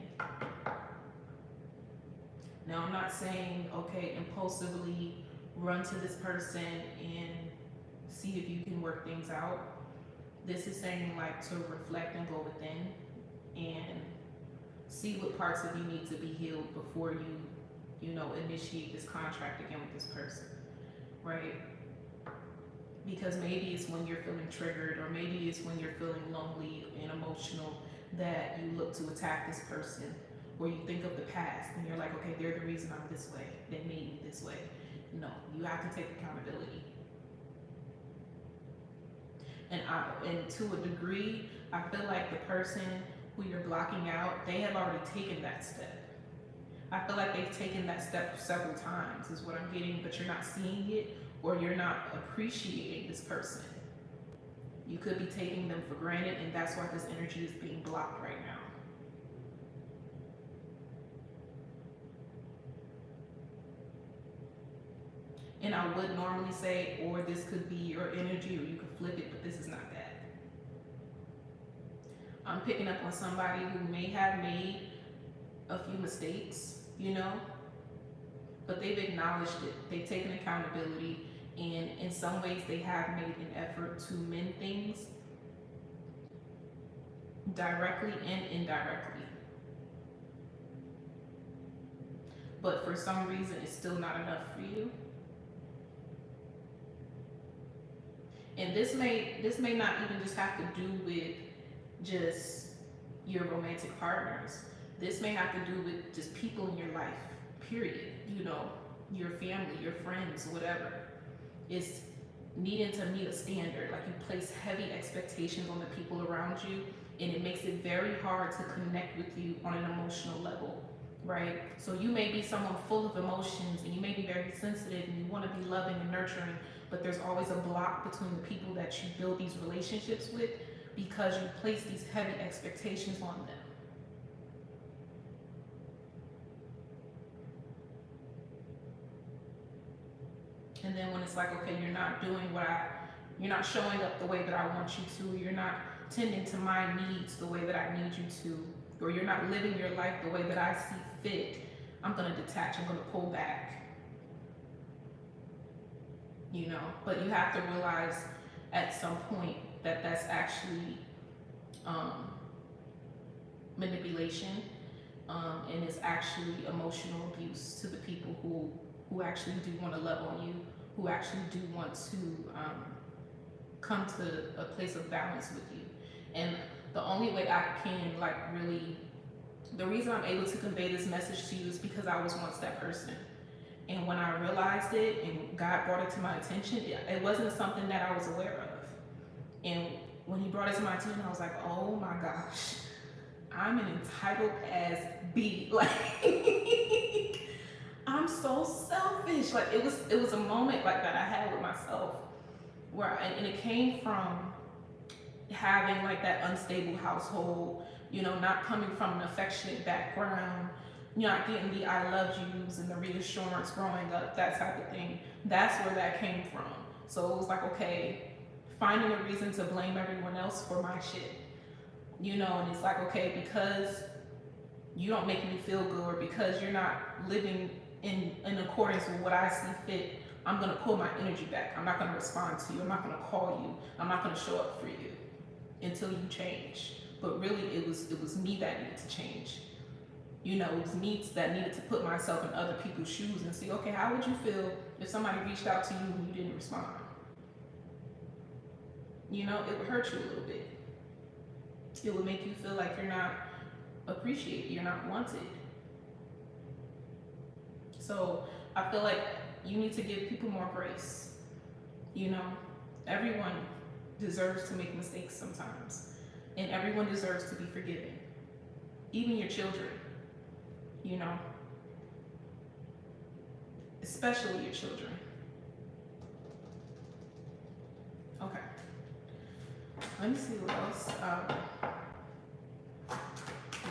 Now, I'm not saying, okay, impulsively run to this person and see if you can work things out. This is saying like to reflect and go within and see what parts of you need to be healed before you you know, initiate this contract again with this person, right? Because maybe it's when you're feeling triggered, or maybe it's when you're feeling lonely and emotional, that you look to attack this person, or you think of the past and you're like, okay, they're the reason I'm this way, they made me this way. No, you have to take accountability. And to a degree, I feel like the person who you're blocking out, they have already taken that step. I feel like they've taken that step several times, is what I'm getting, but you're not seeing it, or you're not appreciating this person. You could be taking them for granted, and that's why this energy is being blocked right now. And I would normally say, or this could be your energy, or you could flip it, but this is not that. I'm picking up on somebody who may have made a few mistakes, you know, but they've acknowledged it. They've taken accountability, and in some ways they have made an effort to mend things directly and indirectly. But for some reason, it's still not enough for you. And this may not even just have to do with just your romantic partners. This may have to do with just people in your life, period. You know, your family, your friends, whatever. It's needing to meet a standard. Like, you place heavy expectations on the people around you, and it makes it very hard to connect with you on an emotional level, right? So you may be someone full of emotions, and you may be very sensitive, and you want to be loving and nurturing, but there's always a block between the people that you build these relationships with, because you place these heavy expectations on them. And then when it's like, okay, you're not doing you're not showing up the way that I want you to, you're not tending to my needs the way that I need you to, or you're not living your life the way that I see fit, I'm gonna detach, I'm gonna pull back. You know, but you have to realize at some point that that's actually manipulation, and it's actually emotional abuse to the people who actually do want to love on you, who actually do want to come to a place of balance with you. And the only way I can the reason I'm able to convey this message to you is because I was once that person. And when I realized it and God brought it to my attention, it wasn't something that I was aware of. And when he brought it to my attention, I was like, oh my gosh, I'm an entitled ass bee. Like, I'm so selfish. Like, it was a moment like that I had with myself, where and it came from having like that unstable household, you know, not coming from an affectionate background, not getting the I love yous and the reassurance growing up, that type of thing. That's where that came from. So it was like, okay, finding a reason to blame everyone else for my shit, you know. And it's like, okay, because you don't make me feel good, or because you're not living in accordance with what I see fit, I'm gonna pull my energy back. I'm not gonna respond to you. I'm not gonna call you. I'm not gonna show up for you until you change. But really, it was me that needed to change. You know, it was me that needed to put myself in other people's shoes and see, okay, how would you feel if somebody reached out to you and you didn't respond? You know, it would hurt you a little bit. It would make you feel like you're not appreciated, you're not wanted. So I feel like you need to give people more grace. You know, everyone deserves to make mistakes sometimes, and everyone deserves to be forgiven, even your children, you know, especially your children. Okay, let me see what else.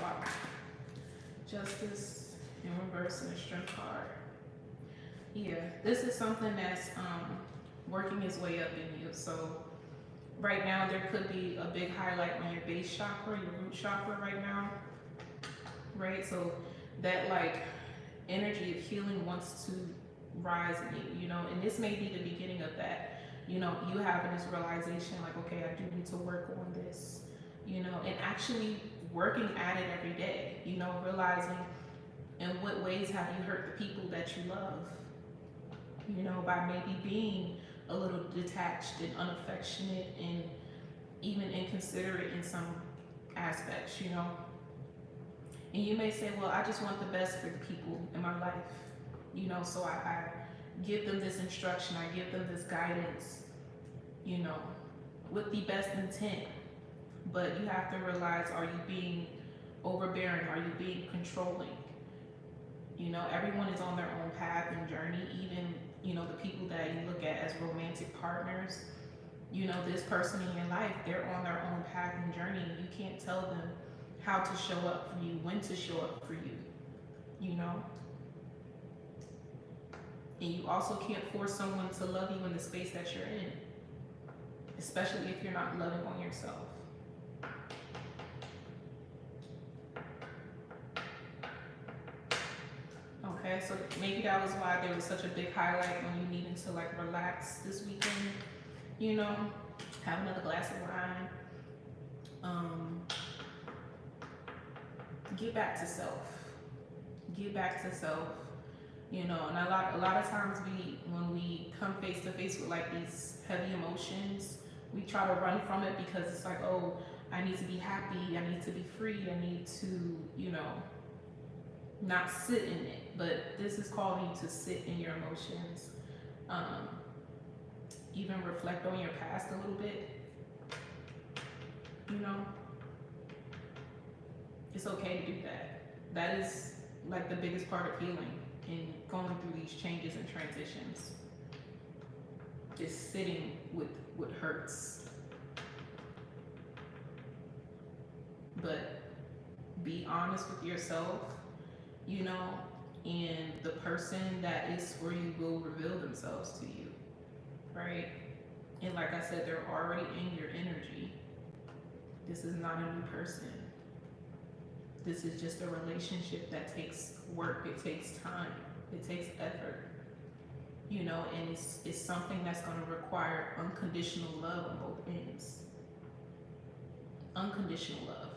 Wow, Justice in reverse and a Strength card. Yeah, this is something that's working its way up in you. So right now there could be a big highlight on your base chakra, your root chakra right now, right? So that like energy of healing wants to rise in you, you know, and this may be the beginning of that, you know, you having this realization like, okay, I do need to work on this, you know, and actually working at it every day, you know, realizing In what ways have you hurt the people that you love? You know, by maybe being a little detached and unaffectionate and even inconsiderate in some aspects, you know. And you may say, well, I just want the best for the people in my life, you know, so I give them this instruction, I give them this guidance, you know, with the best intent. But you have to realize, are you being overbearing? Are you being controlling? You know, everyone is on their own path and journey, even, you know, the people that you look at as romantic partners. You know, this person in your life, they're on their own path and journey. You can't tell them how to show up for you, when to show up for you, you know? And you also can't force someone to love you in the space that you're in, especially if you're not loving on yourself. Okay, so maybe that was why there was such a big highlight when you needed to like relax this weekend, you know, have another glass of wine, get back to self, get back to self, you know. And a lot of times when we come face to face with like these heavy emotions, we try to run from it because it's like, oh, I need to be happy, I need to be free, I need to, you know, not sit in it. But this is calling you to sit in your emotions, even reflect on your past a little bit, you know. It's okay to do that. That is like the biggest part of healing and going through these changes and transitions, is sitting with what hurts. But be honest with yourself, you know, and the person that is for you will reveal themselves to you, right? And like I said, they're already in your energy. This is not a new person. This is just a relationship that takes work, it takes time, it takes effort, you know, and it's something that's going to require unconditional love on both ends. Unconditional love.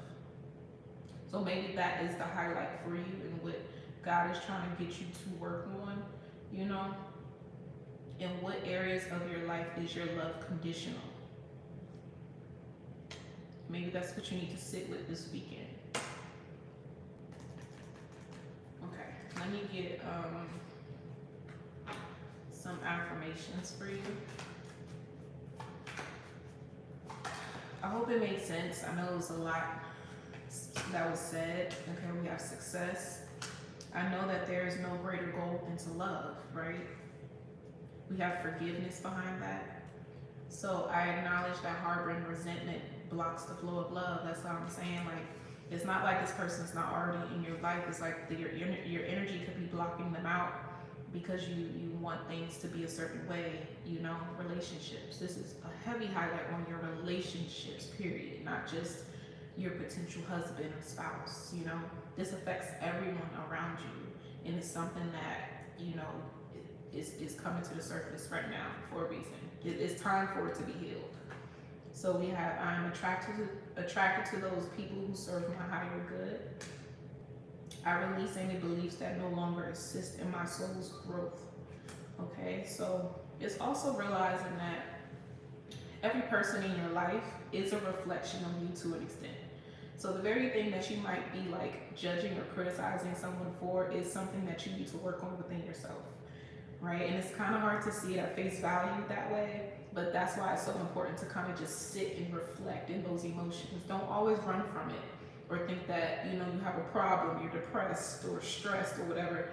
So maybe that is the highlight for you and what God is trying to get you to work on, you know. In what areas of your life is your love conditional? Maybe that's what you need to sit with this weekend. Okay, let me get some affirmations for you. I hope it made sense. I know it was a lot that was said. Okay, we have success. I know that there is no greater goal than to love, right? We have forgiveness behind that. So I acknowledge that harboring resentment blocks the flow of love. That's what I'm saying. Like, it's not like this person's not already in your life. It's like your energy could be blocking them out because you want things to be a certain way, you know, relationships. This is a heavy highlight on your relationships, period, not just your potential husband or spouse, you know. This affects everyone around you, and it's something that, you know, is coming to the surface right now for a reason. It's time for it to be healed. So we have, I'm attracted to those people who serve my higher good. I release any beliefs that no longer assist in my soul's growth. Okay, so it's also realizing that every person in your life is a reflection of you to an extent. So the very thing that you might be like judging or criticizing someone for is something that you need to work on within yourself, right? And it's kind of hard to see it at face value that way, but that's why it's so important to kind of just sit and reflect in those emotions. Don't always run from it or think that, you know, you have a problem, you're depressed or stressed or whatever.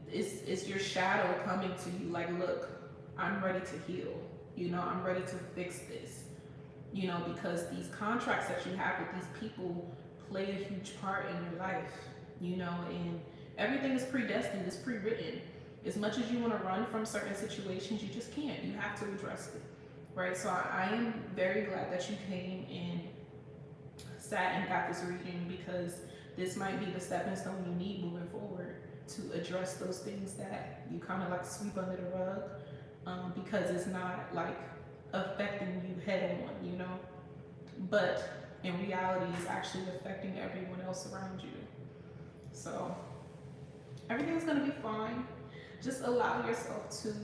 It's your shadow coming to you like, look, I'm ready to heal. You know, I'm ready to fix this. You know, because these contracts that you have with these people play a huge part in your life, you know, and everything is predestined, it's pre-written. As much as you want to run from certain situations, you just can't. You have to address it, right? So I am very glad that you came and sat and got this reading, because this might be the stepping stone you need moving forward to address those things that you kind of like sweep under the rug, because it's not like affecting you head on, you know, but in reality it's actually affecting everyone else around you. So Everything's gonna be fine. Just allow yourself to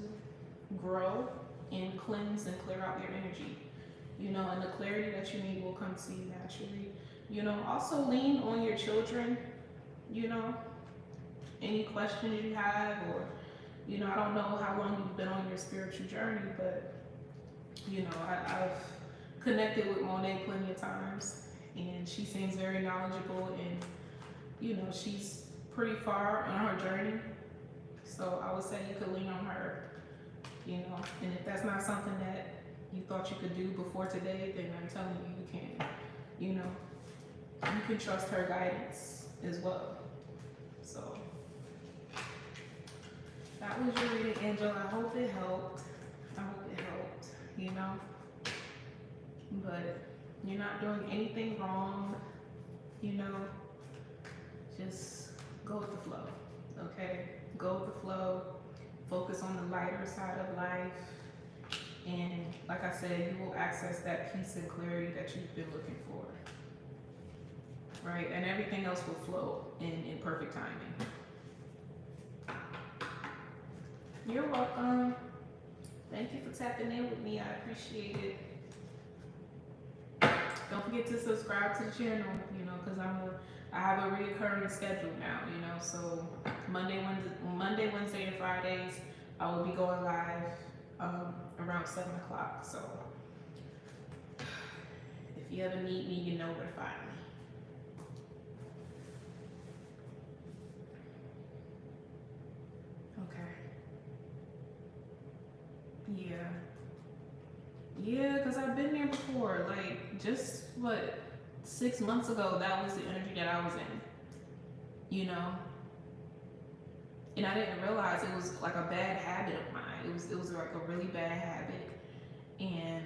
grow and cleanse and clear out your energy. You know, and the clarity that you need will come to you naturally. You know, also lean on your children, you know, any questions you have, or, you know, I don't know how long you've been on your spiritual journey, but, you know, I've connected with Monet plenty of times, and she seems very knowledgeable, and, you know, she's pretty far on her journey. So I would say you could lean on her, you know, and if that's not something that you thought you could do before today, then I'm telling you, you can, you know, you can trust her guidance as well. So that was your reading, Angela. I hope it helped. I hope it helped, you know, but you're not doing anything wrong, you know, just go with the flow, okay? Go with the flow, focus on the lighter side of life, and like I said, you will access that peace and clarity that you've been looking for, right? And everything else will flow in perfect timing. You're welcome. Thank you for tapping in with me. I appreciate it. Don't forget to subscribe to the channel, you know, because I have a recurring schedule now, you know, so Monday, Wednesday, and Fridays, I will be going live around 7 o'clock. So if you ever need me, you know where to find me. Okay. Yeah, because I've been there before. Like, just what, 6 months ago, that was the energy that I was in, you know? And I didn't realize it was like a bad habit of mine. It was like a really bad habit. And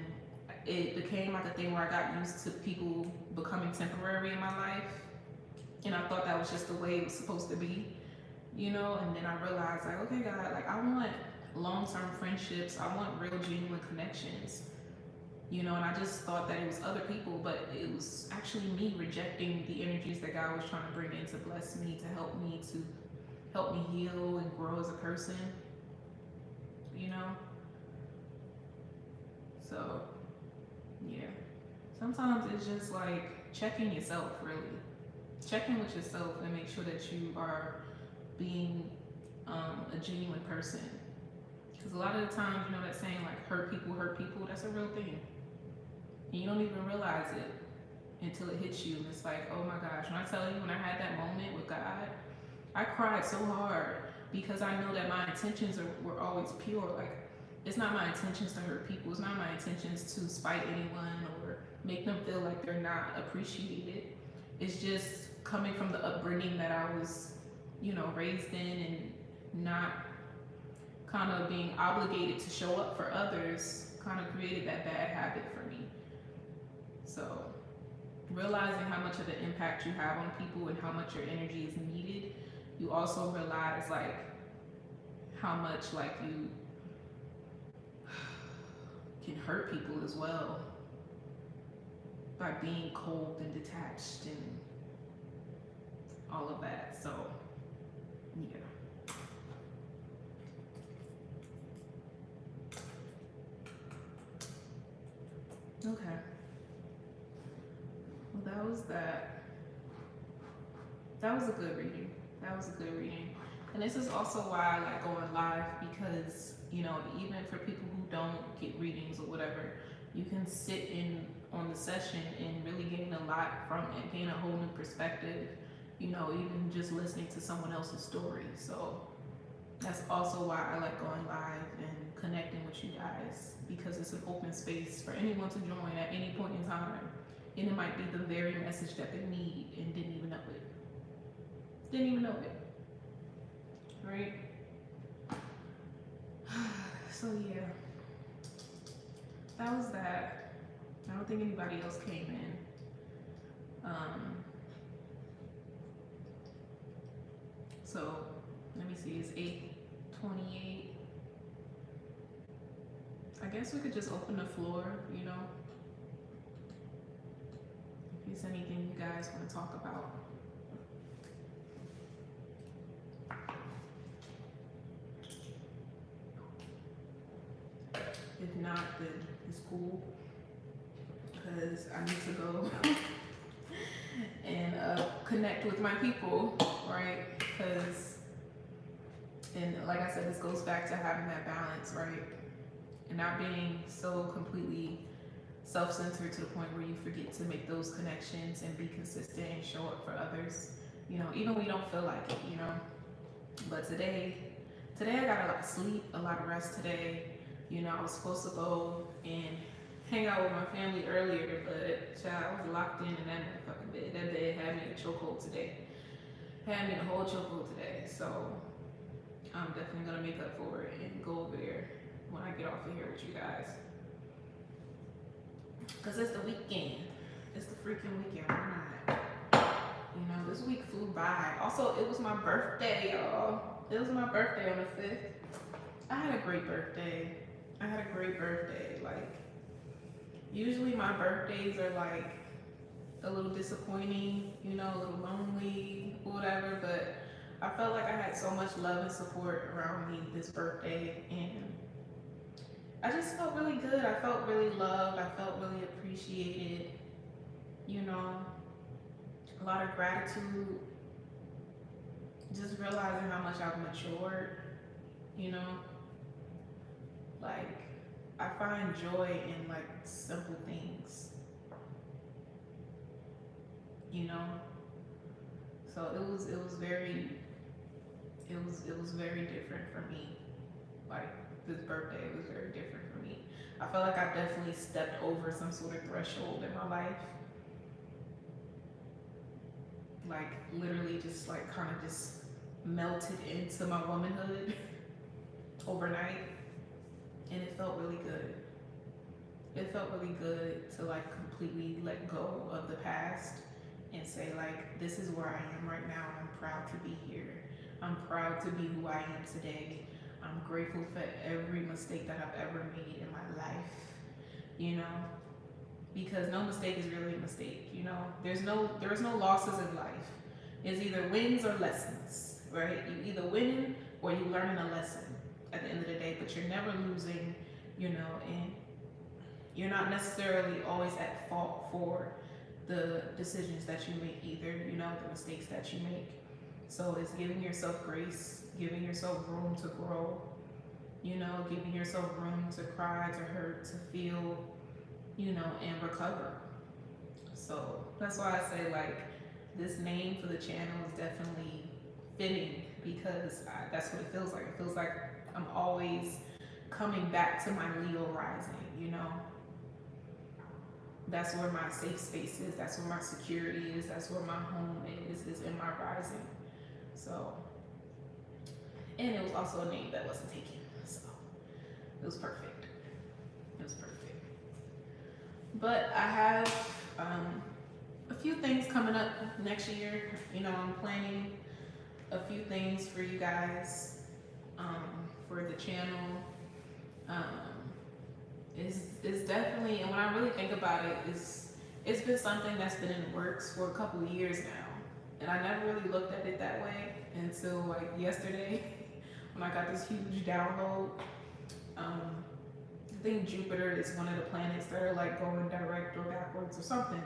it became like a thing where I got used to people becoming temporary in my life. And I thought that was just the way it was supposed to be, you know? And then I realized, like, okay, God, like, I want long-term friendships. I want real, genuine connections, you know? And I just thought that it was other people, but it was actually me rejecting the energies that God was trying to bring in to bless me, to help me heal and grow as a person, you know? So, yeah. Sometimes it's just like checking yourself, really. Checking with yourself and make sure that you are being a genuine person. Because a lot of the times, you know that saying, like, hurt people, that's a real thing. And you don't even realize it until it hits you. And it's like, oh my gosh, when I tell you, when I had that moment with God, I cried so hard because I know that my intentions were always pure. Like, it's not my intentions to hurt people. It's not my intentions to spite anyone or make them feel like they're not appreciated. It's just coming from the upbringing that I was, you know, raised in, and not kind of being obligated to show up for others kind of created that bad habit for me. So realizing how much of an impact you have on people and how much your energy is needed, you also realize like how much like you can hurt people as well by being cold and detached and all of that. So yeah. Okay. Well, that was that. That was a good reading. That was a good reading. And this is also why I like going live, because, you know, even for people who don't get readings or whatever, you can sit in on the session and really gain a lot from it, gain a whole new perspective, you know, even just listening to someone else's story. So that's also why I like going live and connecting with you guys, because it's an open space for anyone to join at any point in time. And it might be the very message that they need and didn't even know it. Didn't even know it. Right? So yeah. That was that. I don't think anybody else came in. So let me see, it's 8:28. I guess we could just open the floor, you know, if there's anything you guys want to talk about. If not, then it's cool, because I need to go and connect with my people, right? Because, and like I said, this goes back to having that balance, right? And not being so completely self-centered to the point where you forget to make those connections and be consistent and show up for others, you know, even when you don't feel like it, you know. But today I got a lot of sleep, a lot of rest today. You know, I was supposed to go and hang out with my family earlier, but child, I was locked in that motherfucking bed. That bed had me in a chokehold today. Had me in a whole chokehold today. So I'm definitely gonna make up for it and go over there when I get off of here with you guys. Cause it's the weekend. It's the freaking weekend. Why not? You know, this week flew by. Also, it was my birthday, y'all. It was my birthday on the 5th. I had a great birthday. Like, usually my birthdays are like a little disappointing, you know, a little lonely, whatever, but I felt like I had so much love and support around me this birthday, and I just felt really good. I felt really loved. I felt really appreciated, you know, a lot of gratitude, just realizing how much I've matured, you know, like I find joy in like simple things, you know. So it was very different for me. Like this birthday was very different for me. I felt like I definitely stepped over some sort of threshold in my life. Like literally just like kind of just melted into my womanhood overnight. And it felt really good. It felt really good to like completely let go of the past and say like, this is where I am right now. I'm proud to be here. I'm proud to be who I am today. I'm grateful for every mistake that I've ever made in my life, you know, because no mistake is really a mistake, you know. There's no losses in life. It's either wins or lessons, right? You either winning or you learning a lesson at the end of the day, but you're never losing, you know, and you're not necessarily always at fault for the decisions that you make either, you know, the mistakes that you make. So it's giving yourself grace, giving yourself room to grow, you know, giving yourself room to cry, to hurt, to feel, you know, and recover. So that's why I say like this name for the channel is definitely fitting, because that's what it feels like. It feels like I'm always coming back to my Leo rising, you know. That's where my safe space is. That's where my security is. That's where my home is in my rising. So, and it was also a name that wasn't taken. So it was perfect. It was perfect. But I have a few things coming up next year. You know, I'm planning a few things for you guys, for the channel. It's definitely, and when I really think about it, it's been something that's been in the works for a couple of years now, and I never really looked at it that way until like yesterday when I got this huge download. I think Jupiter is one of the planets that are like going direct or backwards or something.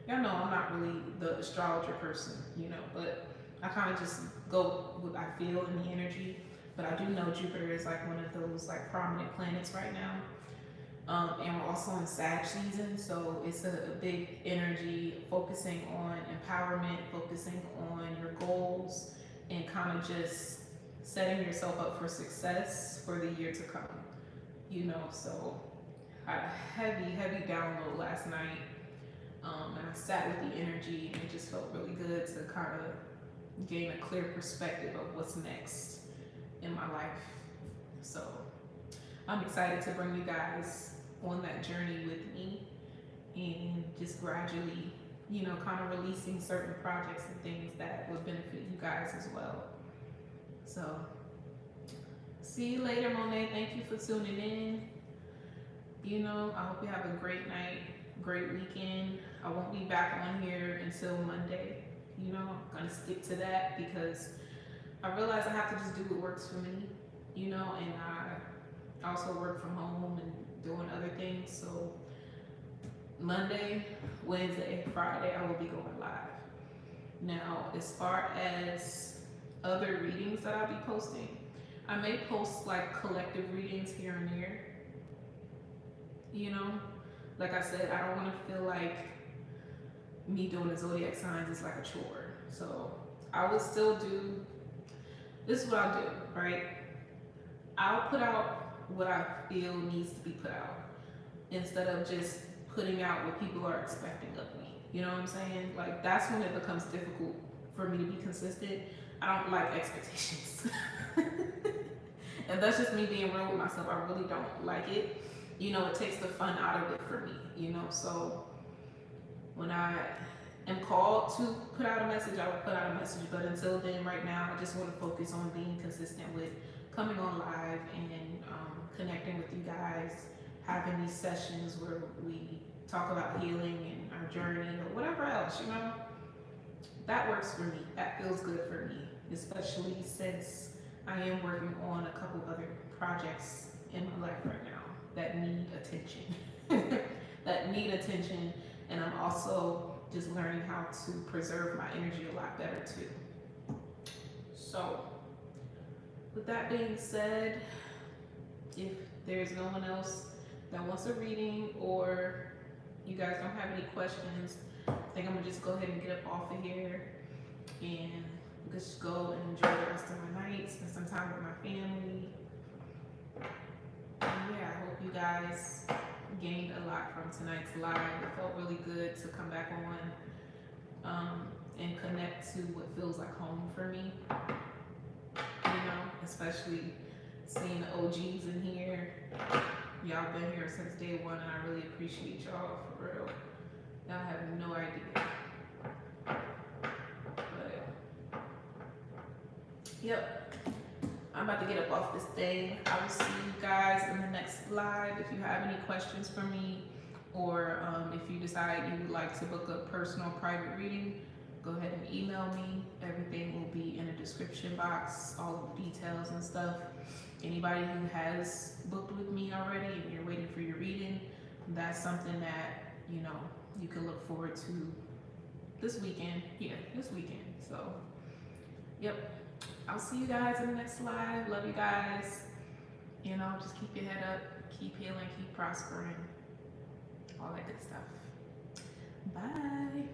Y'all know I'm not really the astrologer person, you know, but I kind of just go with what I feel in the energy. But I do know Jupiter is like one of those like prominent planets right now. And we're also in Sag season, so it's a big energy focusing on empowerment, focusing on your goals, and kind of just setting yourself up for success for the year to come. You know, so I had a heavy download last night, and I sat with the energy, and it just felt really good to kind of gain a clear perspective of what's next in my life. So I'm excited to bring you guys on that journey with me, and just gradually, you know, kind of releasing certain projects and things that would benefit you guys as well. So see you later, Monet. Thank you for tuning in. You know, I hope you have a great night, great weekend. I won't be back on here until Monday. You know, I'm gonna stick to that because I realize I have to just do what works for me, you know, and I also work from home and doing other things. So Monday, Wednesday, Friday, I will be going live. Now, as far as other readings that I'll be posting, I may post like collective readings here and there. You know, like I said, I don't want to feel like me doing the zodiac signs is like a chore. So I will still do, this is what I'll do, right? I'll put out what I feel needs to be put out instead of just putting out what people are expecting of me. You know what I'm saying? Like, that's when it becomes difficult for me to be consistent. I don't like expectations. And that's just me being real with myself. I really don't like it. You know, it takes the fun out of it for me, you know? So when I am called to put out a message, I will put out a message. But until then, right now, I just want to focus on being consistent with coming on live and connecting with you guys, having these sessions where we talk about healing and our journey or whatever else, you know? That works for me. That feels good for me, especially since I am working on a couple other projects in my life right now that need attention. That need attention. And I'm also just learning how to preserve my energy a lot better too. So with that being said, if there's no one else that wants a reading or you guys don't have any questions, I think I'm gonna just go ahead and get up off of here and just go and enjoy the rest of my night, spend some time with my family. And yeah, I hope you guys gained a lot from tonight's live. It felt really good to come back on and connect to what feels like home for me. You know, especially seeing the OGs in here. Y'all been here since day one, and I really appreciate y'all, for real. Y'all have no idea. But yep, I'm about to get up off this thing. I will see you guys in the next live. If you have any questions for me, or if you decide you would like to book a personal private reading, go ahead and email me. Everything will be in the description box, all of the details and stuff. Anybody who has booked with me already and you're waiting for your reading, that's something that, you know, you can look forward to this weekend. Yeah, this weekend. So, yep. I'll see you guys in the next live. Love you guys. You know, just keep your head up, keep healing, keep prospering, all that good stuff. Bye.